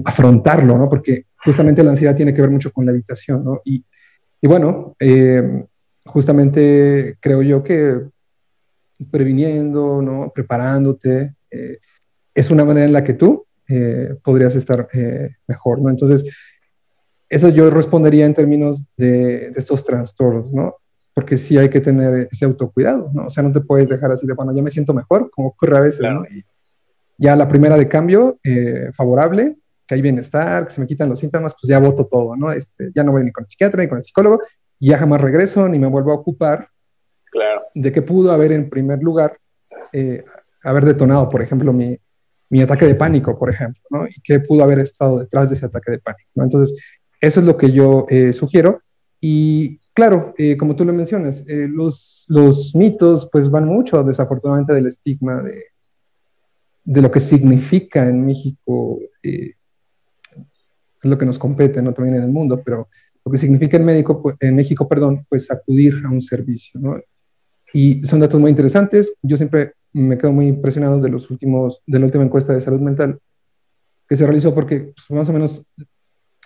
afrontarlo, ¿no? Porque justamente la ansiedad tiene que ver mucho con la evitación, ¿no? Y bueno, justamente creo yo que previniendo, ¿no? Preparándote, es una manera en la que tú podrías estar mejor, ¿no? Entonces, eso yo respondería en términos de estos trastornos, ¿no? Porque sí hay que tener ese autocuidado, ¿no? O sea, no te puedes dejar así de, bueno, ya me siento mejor, como ocurre a veces, Claro. ¿no? Y ya la primera de cambio, favorable, que hay bienestar, que se me quitan los síntomas, pues ya voto todo, ¿no? Ya no voy ni con el psiquiatra ni con el psicólogo, y ya jamás regreso ni me vuelvo a ocupar Claro. de qué pudo haber en primer lugar, haber detonado, por ejemplo, mi ataque de pánico, por ejemplo, ¿no? Y qué pudo haber estado detrás de ese ataque de pánico, ¿no? Entonces, eso es lo que yo sugiero. Y claro, como tú lo mencionas, los mitos pues van mucho, desafortunadamente, del estigma de lo que significa en México es lo que nos compete, ¿no? También en el mundo, pero lo que significa en México, perdón, pues acudir a un servicio, ¿no? Y son datos muy interesantes. Yo siempre me quedo muy impresionado de la última encuesta de salud mental que se realizó porque pues, más o menos,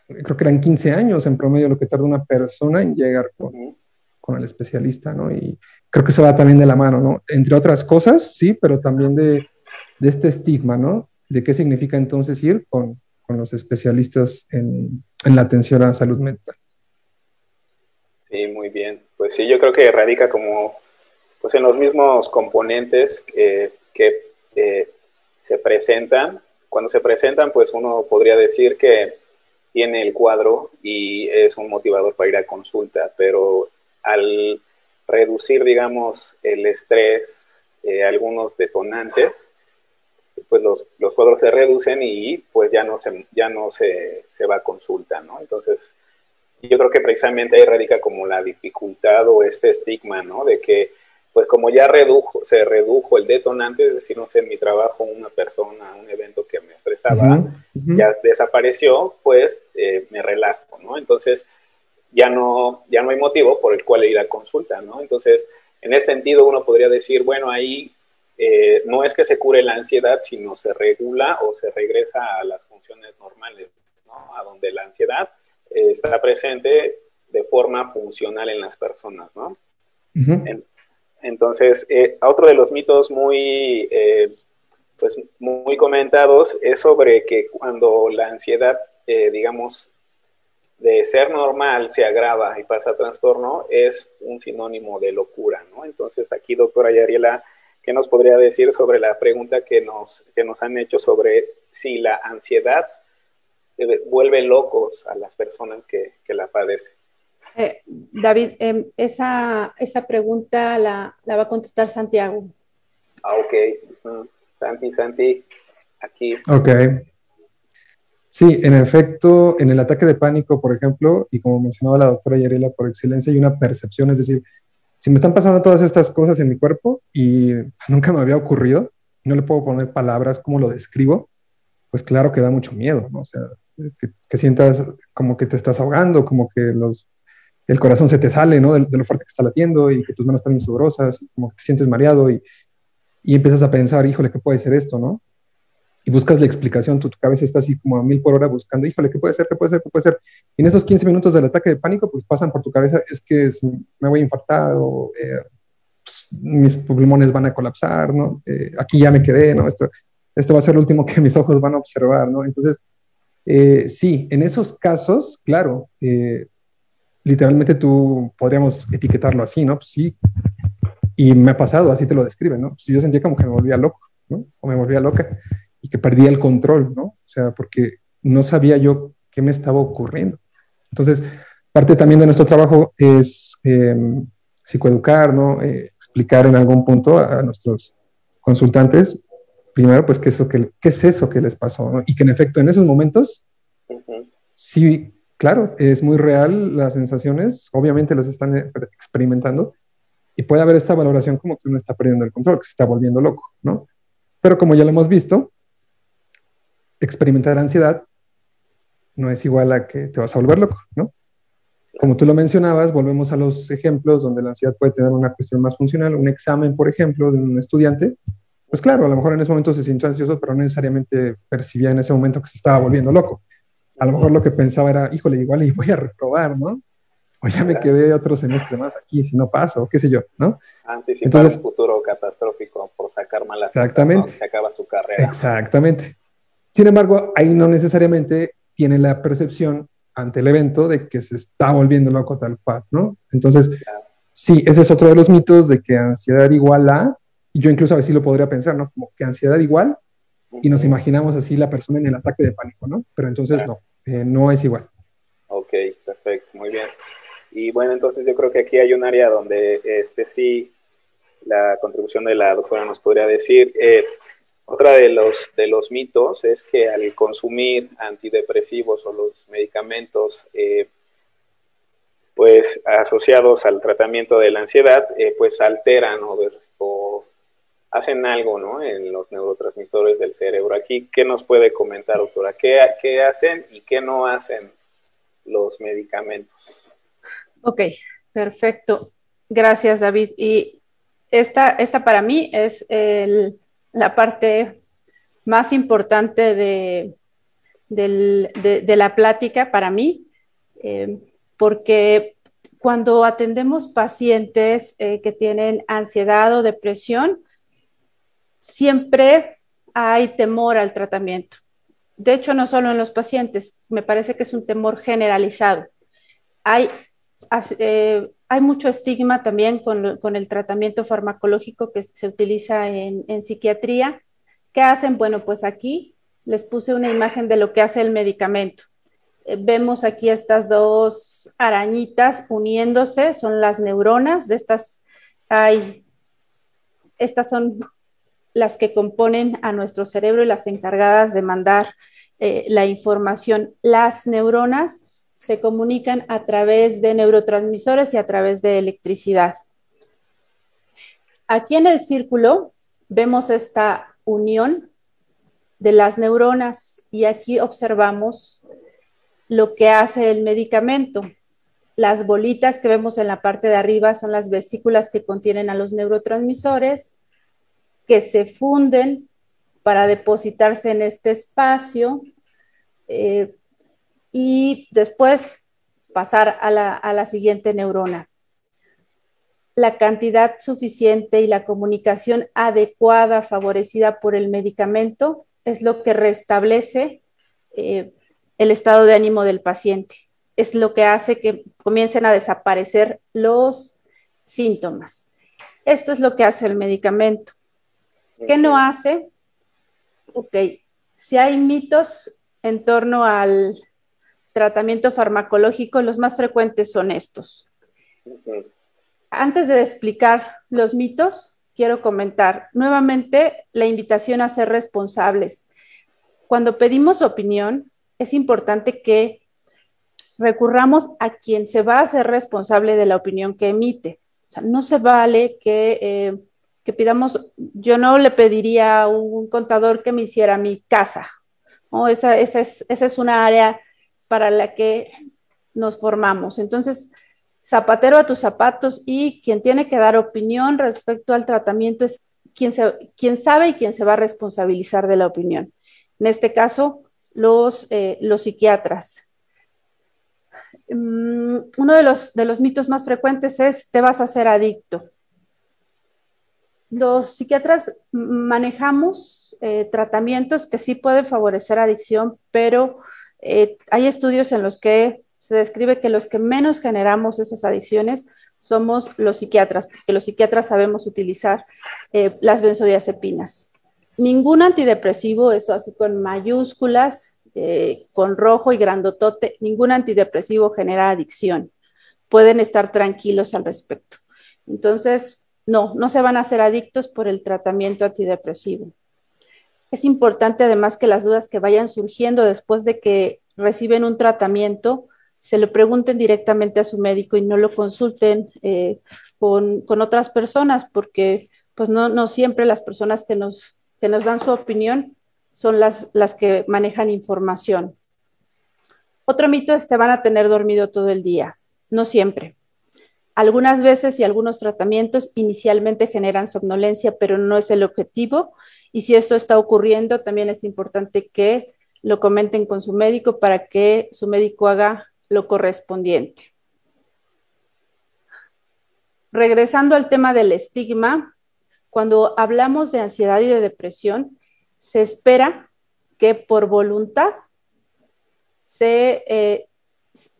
creo que eran 15 años en promedio lo que tarda una persona en llegar con el especialista, ¿no? Y creo que se va también de la mano, ¿no? Entre otras cosas, sí, pero también de este estigma, ¿no? De qué significa entonces ir con los especialistas en la atención a la salud mental. Sí, muy bien. Pues sí, yo creo que radica como pues en los mismos componentes que se presentan. Cuando se presentan, pues uno podría decir que tiene el cuadro y es un motivador para ir a consulta, pero al reducir, digamos, el estrés, algunos detonantes, pues los cuadros se reducen y pues ya no se va a consulta, ¿no? Entonces, yo creo que precisamente ahí radica como la dificultad o este estigma, ¿no? De que, pues como ya se redujo el detonante, es decir, no sé, en mi trabajo, una persona, un evento que me estresaba, ya desapareció, pues me relajo, ¿no? Entonces, ya no hay motivo por el cual ir a consulta, ¿no? Entonces, en ese sentido, uno podría decir, bueno, ahí no es que se cure la ansiedad, sino se regula o se regresa a las funciones normales, ¿no? A donde la ansiedad está presente de forma funcional en las personas, ¿no? Entonces, otro de los mitos pues muy comentados es sobre que cuando la ansiedad, digamos, de ser normal se agrava y pasa a trastorno, es un sinónimo de locura, ¿no? Entonces, aquí, doctora Yariela, ¿qué nos podría decir sobre la pregunta que nos han hecho sobre si la ansiedad vuelve locos a las personas que la padecen? David, esa pregunta la va a contestar Santiago. Ok. Santi, aquí. Ok. Sí, en efecto, en el ataque de pánico, por ejemplo, y como mencionaba la doctora Yarela, por excelencia hay una percepción, es decir, si me están pasando todas estas cosas en mi cuerpo y nunca me había ocurrido, no le puedo poner palabras, ¿cómo lo describo? Pues claro que da mucho miedo, ¿no? O sea, que sientas como que te estás ahogando, como que el corazón se te sale, ¿no? De lo fuerte que está latiendo y que tus manos están bien sudorosas, como que te sientes mareado y empiezas a pensar, híjole, ¿qué puede ser esto, no? Y buscas la explicación, tu cabeza está así como a 1000 por hora buscando, híjole, ¿qué puede ser? ¿Qué puede ser? ¿Qué puede ser? Y en esos 15 minutos del ataque de pánico, pues pasan por tu cabeza, es que me voy a infartar o pues, mis pulmones van a colapsar, ¿no? Aquí ya me quedé, ¿no? Esto va a ser lo último que mis ojos van a observar, ¿no? Entonces, sí, en esos casos, claro, literalmente tú podríamos etiquetarlo así, ¿no? Pues sí, y me ha pasado, así te lo describen, ¿no? Pues yo sentía como que me volvía loco, ¿no? O me volvía loca y que perdía el control, ¿no? O sea, porque no sabía yo qué me estaba ocurriendo. Entonces, parte también de nuestro trabajo es psicoeducar, ¿no? Explicar en algún punto a nuestros consultantes, primero, pues, qué es eso que les pasó, ¿no? Y que en efecto, en esos momentos, sí, claro, es muy real las sensaciones, obviamente las están experimentando, y puede haber esta valoración como que uno está perdiendo el control, que se está volviendo loco, ¿no? Pero como ya lo hemos visto, experimentar ansiedad no es igual a que te vas a volver loco, ¿no? Como tú lo mencionabas, volvemos a los ejemplos donde la ansiedad puede tener una cuestión más funcional, un examen, por ejemplo, de un estudiante, pues claro, a lo mejor en ese momento se sintió ansioso, pero no necesariamente percibía en ese momento que se estaba volviendo loco. A lo mejor lo que pensaba era, híjole, igual y voy a reprobar, ¿no? O ya me quedé otro semestre más aquí, si no paso, qué sé yo, ¿no? Anticipar entonces, un futuro catastrófico por sacar malas exactamente, notas, ¿no? Se acaba su carrera. Exactamente. Sin embargo, ahí no necesariamente tiene la percepción ante el evento de que se está volviendo loco tal cual, ¿no? Entonces, sí, ese es otro de los mitos de que ansiedad igual a, y yo incluso a veces lo podría pensar, ¿no? Como que ansiedad igual, y nos imaginamos así la persona en el ataque de pánico, ¿no? Pero entonces no, no es igual. Ok, perfecto, muy bien. Y bueno, entonces yo creo que aquí hay un área donde sí, la contribución de la doctora nos podría decir. Otra de los mitos es que al consumir antidepresivos o los medicamentos pues asociados al tratamiento de la ansiedad, pues alteran o hacen algo, ¿no? En los neurotransmisores del cerebro. Aquí, ¿qué nos puede comentar, doctora? ¿Qué hacen y qué no hacen los medicamentos? Ok, perfecto. Gracias, David. Y esta para mí es la parte más importante de la plática para mí, porque cuando atendemos pacientes que tienen ansiedad o depresión, siempre hay temor al tratamiento. De hecho, no solo en los pacientes, me parece que es un temor generalizado. Hay mucho estigma también con el tratamiento farmacológico que se utiliza en psiquiatría. ¿Qué hacen? Bueno, pues aquí les puse una imagen de lo que hace el medicamento. Vemos aquí estas dos arañitas uniéndose, son las neuronas. Estas son las que componen a nuestro cerebro y las encargadas de mandar la información. Las neuronas se comunican a través de neurotransmisores y a través de electricidad. Aquí en el círculo vemos esta unión de las neuronas y aquí observamos lo que hace el medicamento. Las bolitas que vemos en la parte de arriba son las vesículas que contienen a los neurotransmisores, que se funden para depositarse en este espacio y después pasar a la siguiente neurona. La cantidad suficiente y la comunicación adecuada favorecida por el medicamento es lo que restablece el estado de ánimo del paciente. Es lo que hace que comiencen a desaparecer los síntomas. Esto es lo que hace el medicamento. ¿Qué no hace? Ok, si hay mitos en torno al tratamiento farmacológico, los más frecuentes son estos. Antes de explicar los mitos, quiero comentar nuevamente la invitación a ser responsables. Cuando pedimos opinión, es importante que recurramos a quien se va a hacer responsable de la opinión que emite. O sea, no se vale que pidamos, yo no le pediría a un contador que me hiciera mi casa, ¿no? Esa es una área para la que nos formamos. Entonces, zapatero a tus zapatos, y quien tiene que dar opinión respecto al tratamiento es quien sabe y quien se va a responsabilizar de la opinión. En este caso, los psiquiatras. Uno de los mitos más frecuentes es: te vas a hacer adicto. Los psiquiatras manejamos tratamientos que sí pueden favorecer adicción, pero hay estudios en los que se describe que los que menos generamos esas adicciones somos los psiquiatras, porque los psiquiatras sabemos utilizar las benzodiazepinas. Ningún antidepresivo, eso así con mayúsculas, con rojo y grandotote, ningún antidepresivo genera adicción. Pueden estar tranquilos al respecto. Entonces, no se van a hacer adictos por el tratamiento antidepresivo. Es importante además que las dudas que vayan surgiendo después de que reciben un tratamiento se lo pregunten directamente a su médico y no lo consulten con otras personas, porque pues no siempre las personas que nos dan su opinión son las que manejan información. Otro mito es: te van a tener dormido todo el día. No siempre. Algunas veces y algunos tratamientos inicialmente generan somnolencia, pero no es el objetivo. Y si esto está ocurriendo, también es importante que lo comenten con su médico para que su médico haga lo correspondiente. Regresando al tema del estigma, cuando hablamos de ansiedad y de depresión, se espera que por voluntad,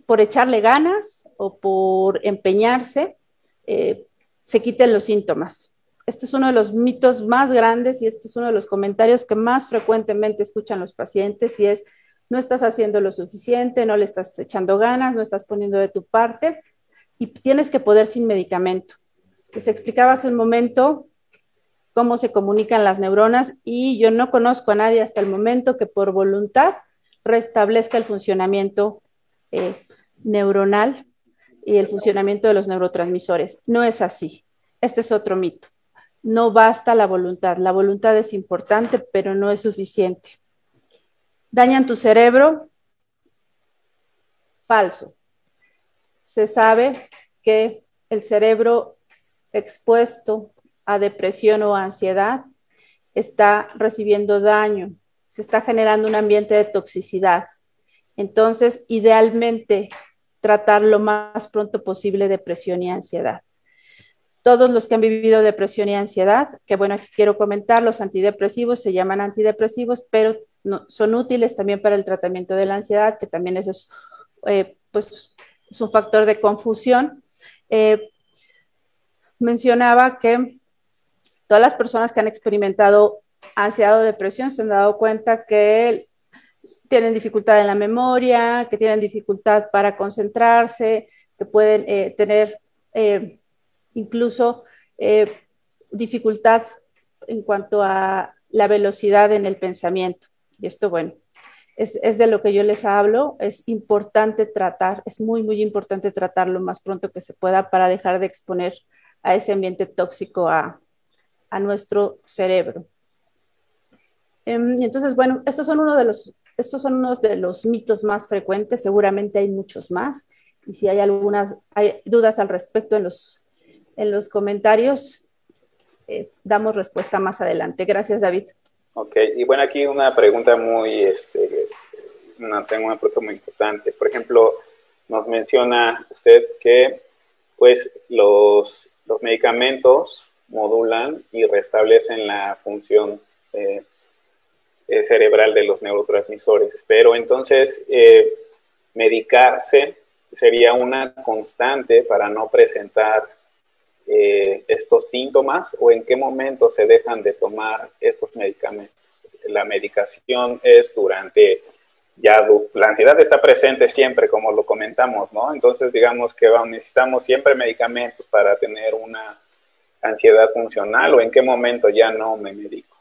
por echarle ganas o por empeñarse, se quiten los síntomas. Esto es uno de los mitos más grandes y esto es uno de los comentarios que más frecuentemente escuchan los pacientes, y es: no estás haciendo lo suficiente, no le estás echando ganas, no estás poniendo de tu parte y tienes que poder sin medicamento. Les explicaba hace un momento cómo se comunican las neuronas y yo no conozco a nadie hasta el momento que por voluntad restablezca el funcionamiento neuronal y el funcionamiento de los neurotransmisores. No es así. Este es otro mito. no basta la voluntad. La voluntad es importante, pero no es suficiente. ¿Dañan tu cerebro? Falso. Se sabe que el cerebro expuesto a depresión o ansiedad está recibiendo daño, se está generando un ambiente de toxicidad. Entonces, idealmente, tratar lo más pronto posible depresión y ansiedad. Todos los que han vivido depresión y ansiedad, que bueno, aquí quiero comentar, los antidepresivos se llaman antidepresivos, pero no, son útiles también para el tratamiento de la ansiedad, que también pues, es un factor de confusión. Mencionaba que todas las personas que han experimentado ansiedad o depresión se han dado cuenta que tienen dificultad en la memoria, que tienen dificultad para concentrarse, que pueden tener incluso dificultad en cuanto a la velocidad en el pensamiento. Y esto, bueno, es de lo que yo les hablo. Es importante tratar, es muy, muy importante tratar lo más pronto que se pueda para dejar de exponer a ese ambiente tóxico a nuestro cerebro. Entonces, bueno, estos son unos de los mitos más frecuentes. Seguramente hay muchos más. Y si hay hay dudas al respecto en los comentarios, damos respuesta más adelante. Gracias, David. Ok, y bueno, aquí una pregunta tengo una pregunta muy importante. Por ejemplo, nos menciona usted que pues los medicamentos modulan y restablecen la función cerebral de los neurotransmisores, pero entonces medicarse sería una constante para no presentar estos síntomas, o en qué momento se dejan de tomar estos medicamentos. La medicación es la ansiedad está presente siempre, como lo comentamos, ¿no? Entonces digamos que necesitamos siempre medicamentos para tener una ansiedad funcional, o en qué momento ya no me medico.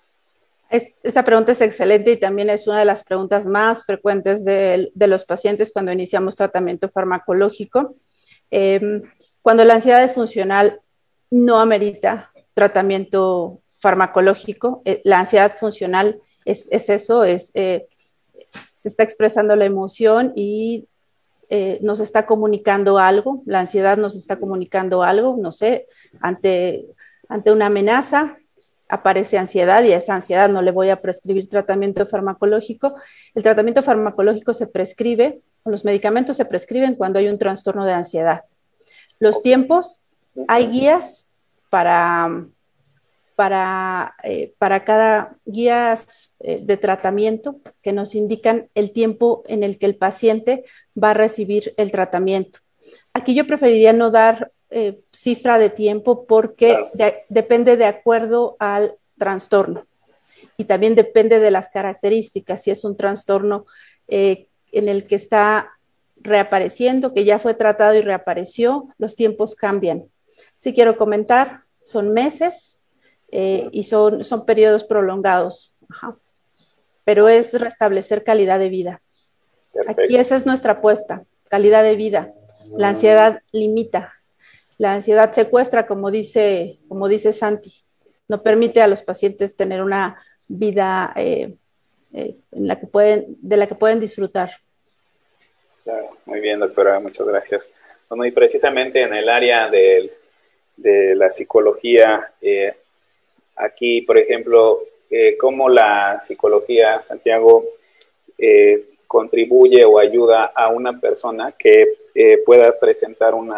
Esa pregunta es excelente y también es una de las preguntas más frecuentes de los pacientes cuando iniciamos tratamiento farmacológico. Cuando la ansiedad es funcional, no amerita tratamiento farmacológico. La ansiedad funcional es eso, se está expresando la emoción y nos está comunicando algo. La ansiedad nos está comunicando algo, no sé, ante una amenaza aparece ansiedad, y a esa ansiedad no le voy a prescribir tratamiento farmacológico. El tratamiento farmacológico se prescribe, los medicamentos se prescriben cuando hay un trastorno de ansiedad. Los tiempos, hay guías para cada guías de tratamiento que nos indican el tiempo en el que el paciente va a recibir el tratamiento. Aquí yo preferiría no dar cifra de tiempo porque depende de acuerdo al trastorno y también depende de las características. Si es un trastorno en el que está reapareciendo, que ya fue tratado y reapareció, los tiempos cambian. Sí quiero comentar, son meses y son periodos prolongados. Ajá. Pero es restablecer calidad de vida. Perfecto. Aquí esa es nuestra apuesta, calidad de vida. La ansiedad limita. La ansiedad secuestra, como dice Santi. No permite a los pacientes tener una vida de la que pueden disfrutar. Claro, muy bien, doctora, muchas gracias. Bueno, y precisamente en el área de la psicología, aquí, por ejemplo, cómo la psicología, Santiago, contribuye o ayuda a una persona que pueda presentar un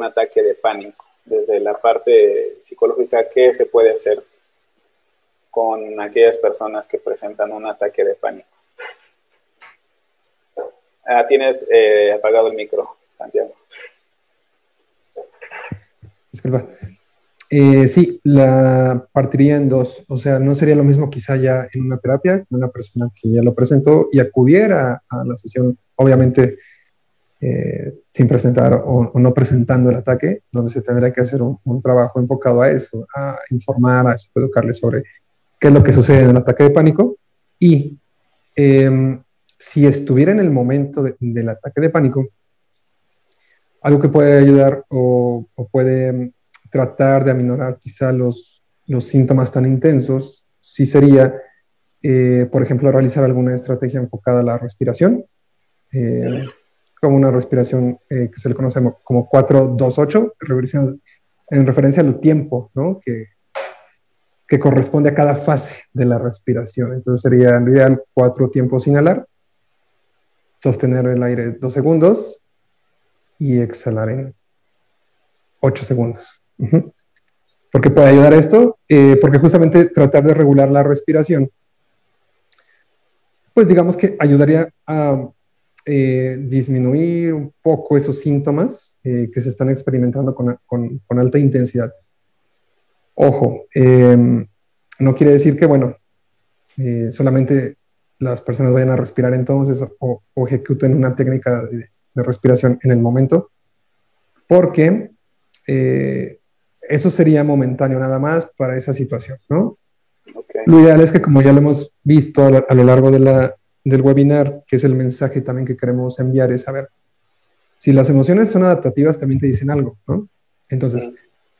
ataque de pánico. Desde la parte psicológica, ¿qué se puede hacer con aquellas personas que presentan un ataque de pánico? Tienes apagado el micro, Santiago. Disculpa. Sí, la partiría en dos. O sea, no sería lo mismo quizá ya en una terapia, con una persona que ya lo presentó y acudiera a la sesión, obviamente sin presentar o no presentando el ataque, donde se tendría que hacer un trabajo enfocado a eso, a informar, a educarle sobre qué es lo que sucede en el ataque de pánico. Y si estuviera en el momento del ataque de pánico, algo que puede ayudar o puede tratar de aminorar quizá los los síntomas tan intensos, sí sería, por ejemplo, realizar alguna estrategia enfocada a la respiración, como una respiración que se le conoce como 4-2-8, en referencia al tiempo, ¿no? que corresponde a cada fase de la respiración. Entonces sería en ideal 4 tiempos inhalar, sostener el aire 2 segundos y exhalar en 8 segundos. ¿Por qué puede ayudar esto? Porque justamente tratar de regular la respiración, pues digamos que ayudaría a disminuir un poco esos síntomas que se están experimentando con alta intensidad. Ojo, no quiere decir que, bueno, solamente las personas vayan a respirar entonces o ejecuten una técnica de respiración en el momento, porque eso sería momentáneo nada más para esa situación, ¿no? Okay. Lo ideal es que, como ya lo hemos visto a lo largo del webinar, que es el mensaje también que queremos enviar, es saber si las emociones son adaptativas, también te dicen algo, ¿no? Entonces,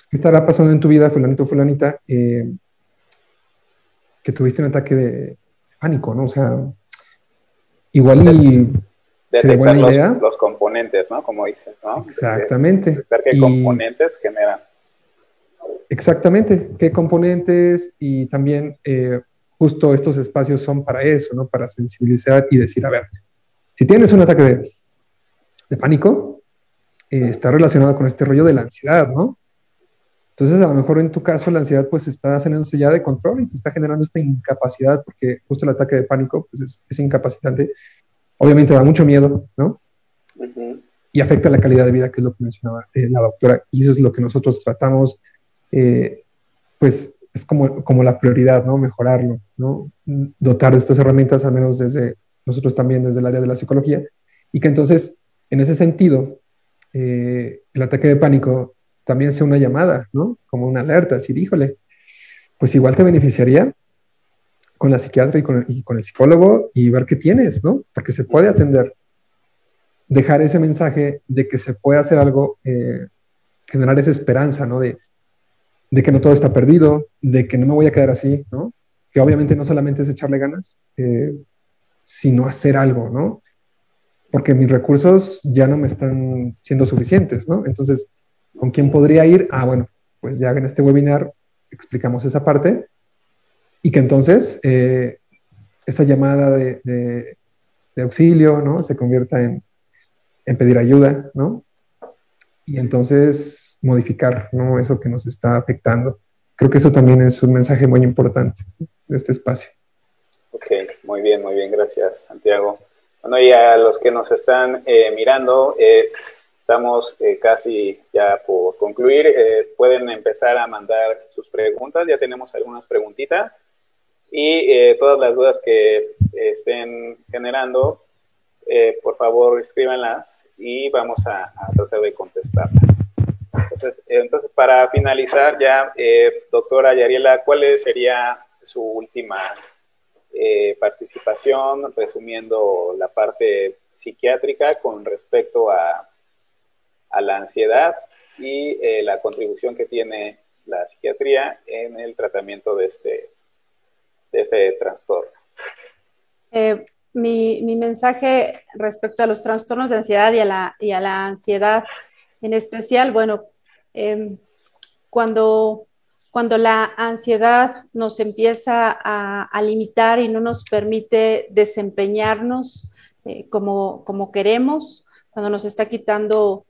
¿qué estará pasando en tu vida, fulanito, fulanita, que tuviste un ataque de pánico, ¿no? O sea, igual y sería buena idea los componentes, ¿no? Como dices, ¿no? Exactamente. Ver qué componentes generan. Exactamente, qué componentes, y también justo estos espacios son para eso, ¿no? Para sensibilizar y decir, a ver, si tienes un ataque de pánico, está relacionado con este rollo de la ansiedad, ¿no? Entonces, a lo mejor en tu caso la ansiedad pues está saliéndose ya de control y te está generando esta incapacidad, porque justo el ataque de pánico pues es incapacitante. Obviamente da mucho miedo, ¿no? Y afecta la calidad de vida, que es lo que mencionaba la doctora, y eso es lo que nosotros tratamos, pues es como la prioridad, ¿no? Mejorarlo, ¿no? Dotar de estas herramientas, al menos nosotros también desde el área de la psicología, y que entonces, en ese sentido, el ataque de pánico también sea una llamada, ¿no? Como una alerta, decir, híjole, pues igual te beneficiaría con la psiquiatra y con el psicólogo y ver qué tienes, ¿no? Porque se puede atender. Dejar ese mensaje de que se puede hacer algo, generar esa esperanza, ¿no? De que no todo está perdido, de que no me voy a quedar así, ¿no? Que obviamente no solamente es echarle ganas, sino hacer algo, ¿no? Porque mis recursos ya no me están siendo suficientes, ¿no? Entonces, ¿con quién podría ir? Ah, bueno, pues ya en este webinar explicamos esa parte, y que entonces esa llamada de auxilio, ¿no? Se convierta en pedir ayuda, ¿no? Y entonces modificar, ¿no? Eso que nos está afectando. Creo que eso también es un mensaje muy importante de este espacio. Ok, muy bien, gracias, Santiago. Bueno, y a los que nos están mirando, estamos casi ya por concluir. Pueden empezar a mandar sus preguntas, ya tenemos algunas preguntitas, y todas las dudas que estén generando, por favor escríbanlas y vamos a tratar de contestarlas. Entonces, para finalizar ya, doctora Yariela, ¿cuál sería su última participación, resumiendo la parte psiquiátrica con respecto a la ansiedad y la contribución que tiene la psiquiatría en el tratamiento de este trastorno? Mi mensaje respecto a los trastornos de ansiedad y a la ansiedad en especial, bueno, cuando la ansiedad nos empieza a limitar y no nos permite desempeñarnos como queremos, cuando nos está quitando,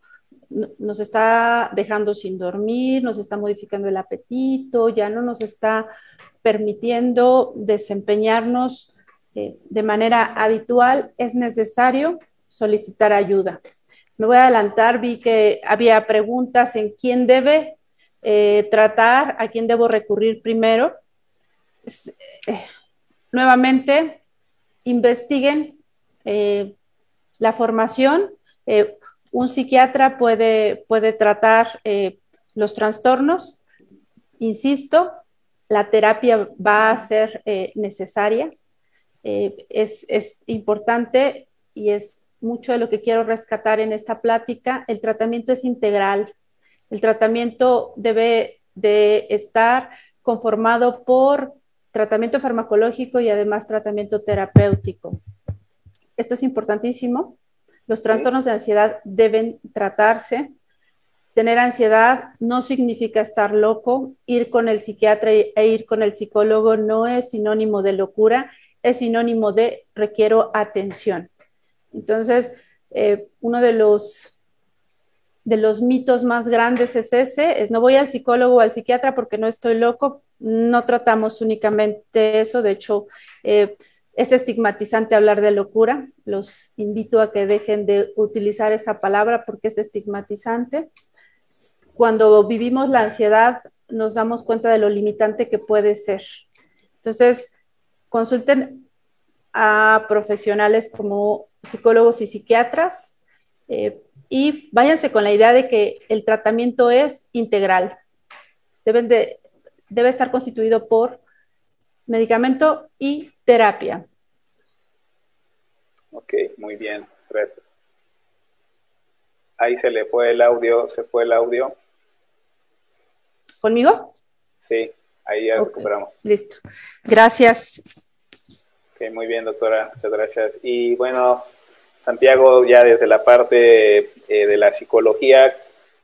nos está dejando sin dormir, nos está modificando el apetito, ya no nos está permitiendo desempeñarnos de manera habitual, es necesario solicitar ayuda. Me voy a adelantar, vi que había preguntas en quién debe tratar, a quién debo recurrir primero. Nuevamente, investiguen la formación. Un psiquiatra puede tratar los trastornos. Insisto, la terapia va a ser necesaria. Es importante y es mucho de lo que quiero rescatar en esta plática. El tratamiento es integral. El tratamiento debe de estar conformado por tratamiento farmacológico y además tratamiento terapéutico. Esto es importantísimo. Los trastornos de ansiedad deben tratarse. Tener ansiedad no significa estar loco. Ir con el psiquiatra e ir con el psicólogo no es sinónimo de locura, es sinónimo de requiero atención. Entonces, uno de los mitos más grandes es ese, es no voy al psicólogo o al psiquiatra porque no estoy loco. No tratamos únicamente eso, de hecho, es estigmatizante hablar de locura. Los invito a que dejen de utilizar esa palabra porque es estigmatizante. Cuando vivimos la ansiedad, nos damos cuenta de lo limitante que puede ser. Entonces, consulten a profesionales como psicólogos y psiquiatras y váyanse con la idea de que el tratamiento es integral. Debe estar constituido por medicamento y terapia. Ok, muy bien, gracias. Ahí se le fue el audio, se fue el audio. ¿Conmigo? Sí, ahí ya recuperamos. Listo. Gracias. Ok, muy bien, doctora, muchas gracias. Y bueno, Santiago, ya desde la parte de la psicología,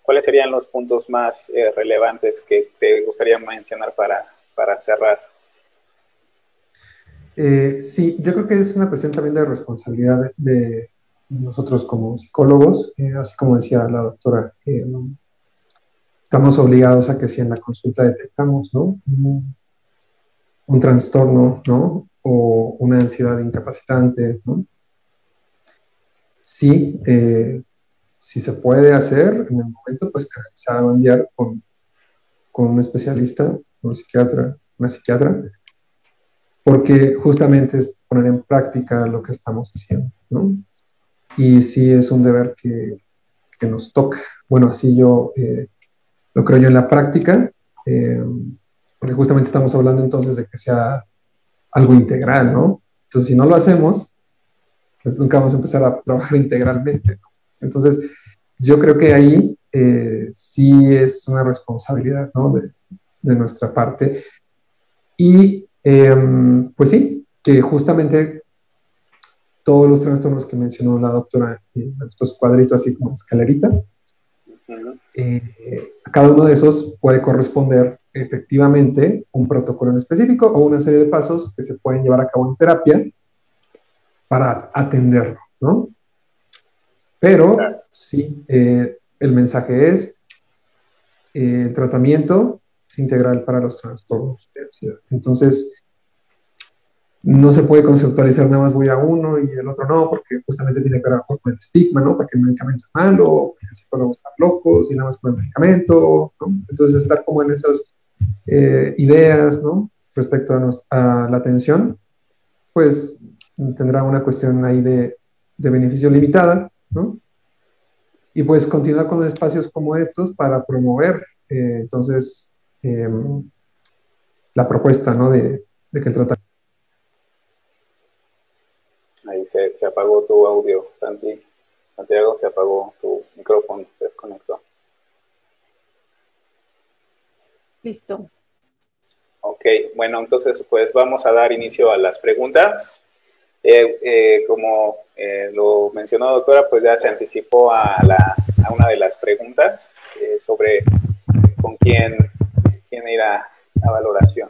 ¿cuáles serían los puntos más relevantes que te gustaría mencionar para cerrar? Sí, yo creo que es una cuestión también de responsabilidad de nosotros como psicólogos, así como decía la doctora, estamos obligados a que si en la consulta detectamos, ¿no? un trastorno, ¿no? O una ansiedad incapacitante, ¿no? Sí, si se puede hacer en el momento, pues canalizar o enviar con un especialista, un psiquiatra, una psiquiatra, porque justamente es poner en práctica lo que estamos haciendo, ¿no? Y sí es un deber que nos toca. Bueno, así yo lo creo yo en la práctica, porque justamente estamos hablando entonces de que sea algo integral, ¿no? Entonces, si no lo hacemos, pues nunca vamos a empezar a trabajar integralmente, ¿no? Entonces, yo creo que ahí sí es una responsabilidad, ¿no? de nuestra parte. Y pues sí, que justamente todos los trastornos que mencionó la doctora, estos cuadritos así como escalerita, a cada uno de esos puede corresponder efectivamente un protocolo en específico o una serie de pasos que se pueden llevar a cabo en terapia para atenderlo, ¿no? Pero sí, el mensaje es, el tratamiento es integral para los trastornos de ansiedad. Entonces, no se puede conceptualizar nada más voy a uno y el otro no, porque justamente tiene que ver con el estigma, ¿no? Porque el medicamento es malo, porque el psicólogo está locos y nada más con el medicamento, ¿no? Entonces, estar como en esas ideas, ¿no? Respecto a la atención, pues tendrá una cuestión ahí de beneficio limitada, ¿no? Y pues continuar con espacios como estos para promover, entonces, la propuesta, ¿no? De que el tratamiento. Ahí se apagó tu audio, Santiago, se apagó tu micrófono, se desconectó. Listo. Ok, bueno, entonces pues vamos a dar inicio a las preguntas. Como lo mencionó doctora, pues ya se anticipó a una de las preguntas sobre con quién ir a valoración.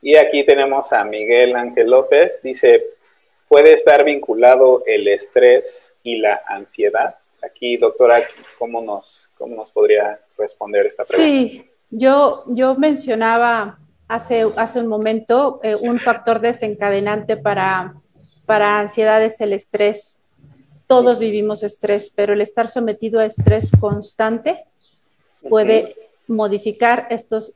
Y aquí tenemos a Miguel Ángel López, dice, ¿puede estar vinculado el estrés y la ansiedad? Aquí, doctora, ¿cómo nos podría responder esta pregunta? Sí, yo mencionaba hace un momento un factor desencadenante para ansiedad es el estrés. Todos vivimos estrés, pero el estar sometido a estrés constante puede modificar estos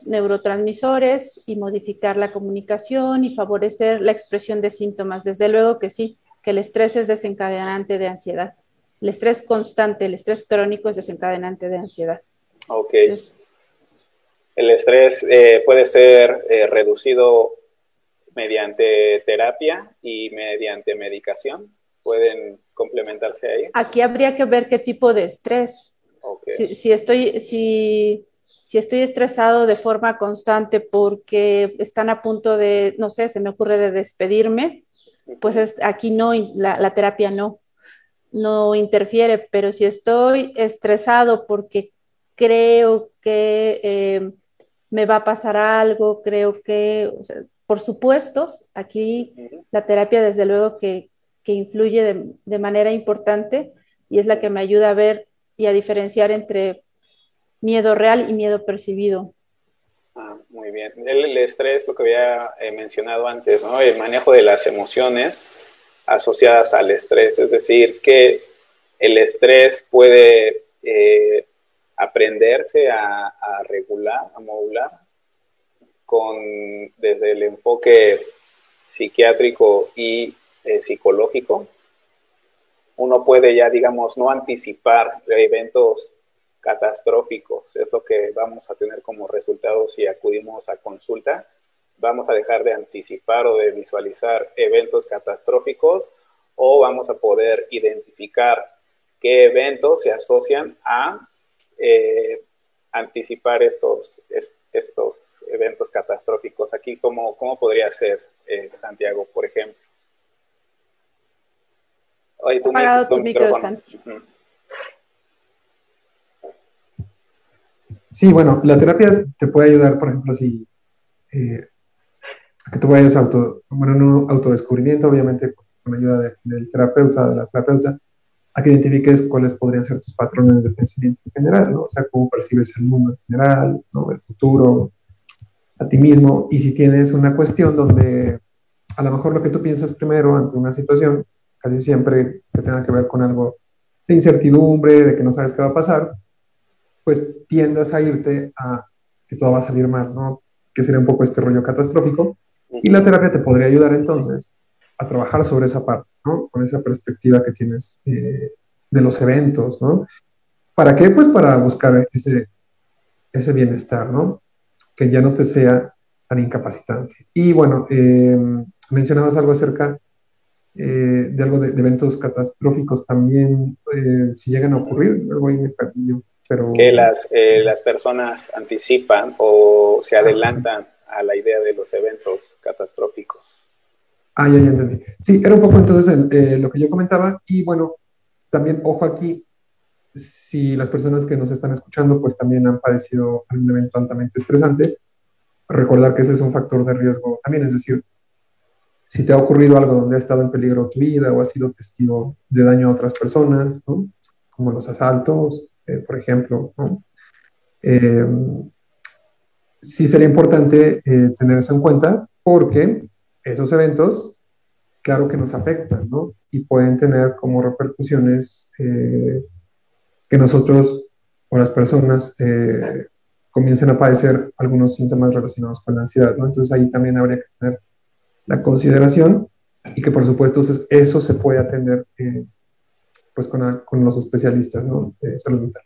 neurotransmisores y modificar la comunicación y favorecer la expresión de síntomas. Desde luego que sí, que el estrés es desencadenante de ansiedad. El estrés constante, el estrés crónico es desencadenante de ansiedad. Ok. Entonces, el estrés puede ser reducido mediante terapia y mediante medicación. ¿Pueden complementarse ahí? Aquí habría que ver qué tipo de estrés. Okay. Si Si estoy estresado de forma constante porque están a punto de, no sé, se me ocurre de despedirme, pues aquí no, la terapia no interfiere, pero si estoy estresado porque creo que me va a pasar algo, creo que, o sea, por supuestos, aquí la terapia desde luego que influye de manera importante y es la que me ayuda a ver y a diferenciar entre miedo real y miedo percibido. Muy bien. El estrés, lo que había mencionado antes, ¿no? El manejo de las emociones asociadas al estrés, es decir, que el estrés puede aprenderse a regular, a modular, desde el enfoque psiquiátrico y psicológico. Uno puede ya, digamos, no anticipar eventos catastróficos, es lo que vamos a tener como resultado si acudimos a consulta. Vamos a dejar de anticipar o de visualizar eventos catastróficos o vamos a poder identificar qué eventos se asocian a anticipar estos eventos catastróficos. Aquí, ¿cómo podría ser, Santiago, por ejemplo? Oye, tu micrófono, Santi. Sí, bueno, la terapia te puede ayudar, por ejemplo, si a que tú vayas en un autodescubrimiento, obviamente con ayuda del terapeuta, de la terapeuta, a que identifiques cuáles podrían ser tus patrones de pensamiento en general, ¿no? O sea, cómo percibes el mundo en general, ¿no? El futuro, a ti mismo, y si tienes una cuestión donde a lo mejor lo que tú piensas primero ante una situación, casi siempre que tenga que ver con algo de incertidumbre, de que no sabes qué va a pasar, pues tiendas a irte a que todo va a salir mal, ¿no? Que sería un poco este rollo catastrófico. Y la terapia te podría ayudar entonces a trabajar sobre esa parte, ¿no? Con esa perspectiva que tienes de los eventos, ¿no? ¿Para qué? Pues para buscar ese bienestar, ¿no? Que ya no te sea tan incapacitante. Y bueno, mencionabas algo acerca de algo de eventos catastróficos también, si llegan a ocurrir, algo ahí me perdí yo. Pero... que las personas anticipan o se adelantan a la idea de los eventos catastróficos. Ya entendí. Sí, era un poco entonces lo que yo comentaba. Y bueno, también, ojo aquí, si las personas que nos están escuchando pues también han padecido un evento altamente estresante, recordar que ese es un factor de riesgo también, es decir, si te ha ocurrido algo donde ha estado en peligro tu vida o has sido testigo de daño a otras personas, ¿no? Como los asaltos, por ejemplo, ¿no? Sí sería importante tener eso en cuenta porque esos eventos, claro que nos afectan, ¿no? Y pueden tener como repercusiones que nosotros o las personas comiencen a padecer algunos síntomas relacionados con la ansiedad, ¿no? Entonces ahí también habría que tener la consideración y que por supuesto eso se puede atender pues con los especialistas, ¿no? De salud mental.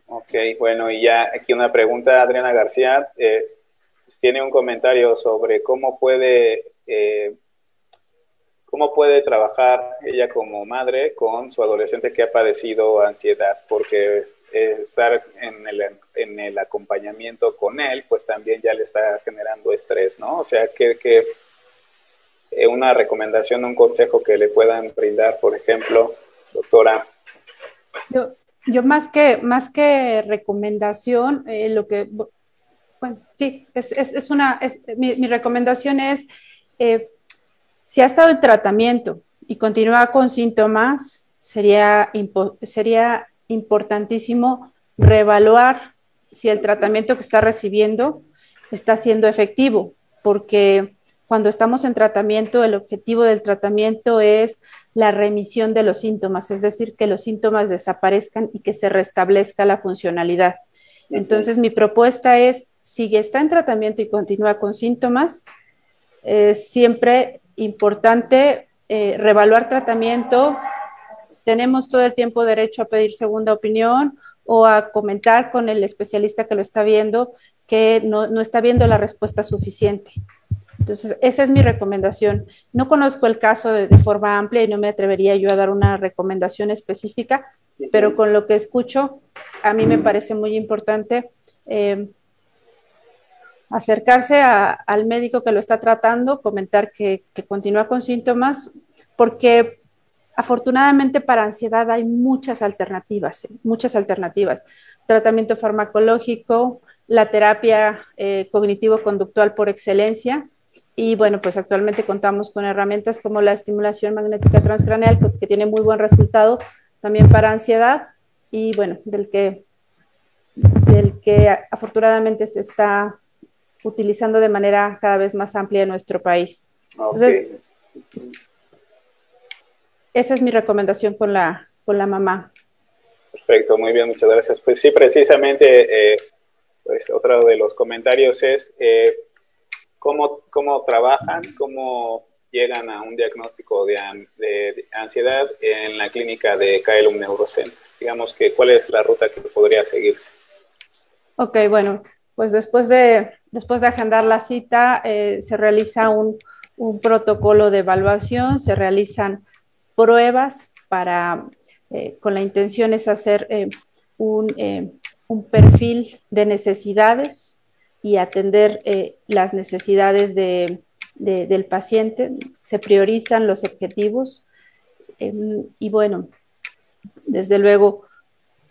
Ok, bueno, y ya aquí una pregunta, Adriana García, pues tiene un comentario sobre cómo puede trabajar ella como madre con su adolescente que ha padecido ansiedad, porque estar en el acompañamiento con él, pues también ya le está generando estrés, ¿no? O sea, que una recomendación, un consejo que le puedan brindar, por ejemplo, doctora. Yo más que recomendación, bueno, sí, mi recomendación es, si ha estado en tratamiento y continúa con síntomas, sería importantísimo reevaluar si el tratamiento que está recibiendo está siendo efectivo, porque cuando estamos en tratamiento, el objetivo del tratamiento es la remisión de los síntomas, es decir, que los síntomas desaparezcan y que se restablezca la funcionalidad. Entonces, mi propuesta es, si está en tratamiento y continúa con síntomas, siempre importante reevaluar tratamiento. Tenemos todo el tiempo derecho a pedir segunda opinión o a comentar con el especialista que lo está viendo que no está viendo la respuesta suficiente. Entonces, esa es mi recomendación. No conozco el caso de forma amplia y no me atrevería yo a dar una recomendación específica, pero con lo que escucho, a mí me parece muy importante acercarse al médico que lo está tratando, comentar que continúa con síntomas, porque afortunadamente para ansiedad hay muchas alternativas, muchas alternativas. Tratamiento farmacológico, la terapia cognitivo-conductual por excelencia, y bueno, pues actualmente contamos con herramientas como la estimulación magnética transcraneal, que tiene muy buen resultado también para ansiedad, y bueno, del que afortunadamente se está utilizando de manera cada vez más amplia en nuestro país. Entonces, esa es mi recomendación con la mamá. Perfecto, muy bien, muchas gracias. Pues sí, precisamente, pues otro de los comentarios es cómo trabajan, cómo llegan a un diagnóstico de ansiedad en la clínica de Kaelum Neurocenter. Digamos que cuál es la ruta que podría seguirse. Ok, bueno, pues después de agendar la cita, se realiza un protocolo de evaluación, se realizan pruebas con la intención es hacer un perfil de necesidades y atender las necesidades del paciente. Se priorizan los objetivos y bueno, desde luego,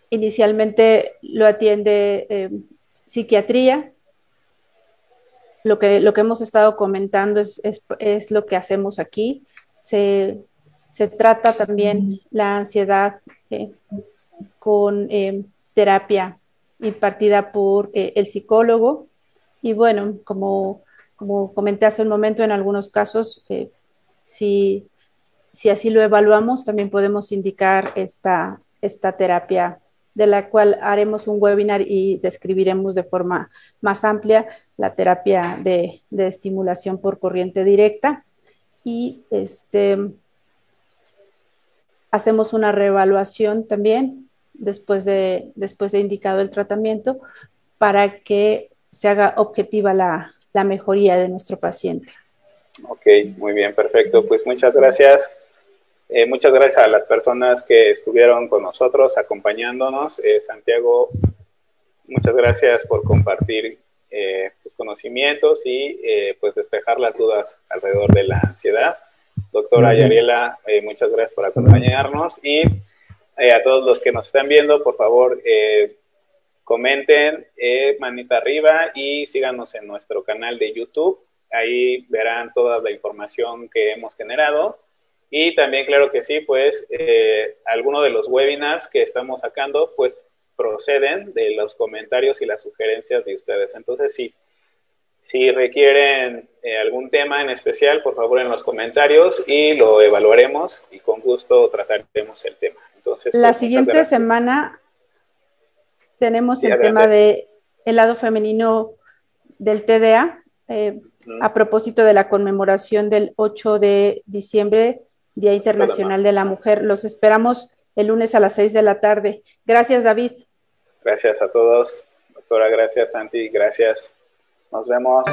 inicialmente lo atiende psiquiatría. Lo que hemos estado comentando es lo que hacemos aquí. Se trata también la ansiedad con terapia impartida por el psicólogo. Y bueno, como comenté hace un momento, en algunos casos, si así lo evaluamos, también podemos indicar esta terapia, de la cual haremos un webinar y describiremos de forma más amplia la terapia de estimulación por corriente directa. Y hacemos una reevaluación también después de indicado el tratamiento para que se haga objetiva la mejoría de nuestro paciente. Ok, muy bien, perfecto. Pues muchas gracias. Muchas gracias a las personas que estuvieron con nosotros, acompañándonos. Santiago, muchas gracias por compartir tus conocimientos y pues despejar las dudas alrededor de la ansiedad. Doctora Yariela, muchas gracias por acompañarnos, y a todos los que nos están viendo, por favor, comenten, manita arriba, y síganos en nuestro canal de YouTube. Ahí verán toda la información que hemos generado. Y también, claro que sí, pues algunos de los webinars que estamos sacando, pues proceden de los comentarios y las sugerencias de ustedes. Entonces, si requieren algún tema en especial, por favor en los comentarios y lo evaluaremos y con gusto trataremos el tema. Entonces, la siguiente semana tenemos el tema de el lado femenino del TDA, a propósito de la conmemoración del 8 de diciembre, Día Internacional de la Mujer. Los esperamos el lunes a las 6 de la tarde. Gracias, David. Gracias a todos. Doctora, gracias, Santi. Gracias. Nos vemos.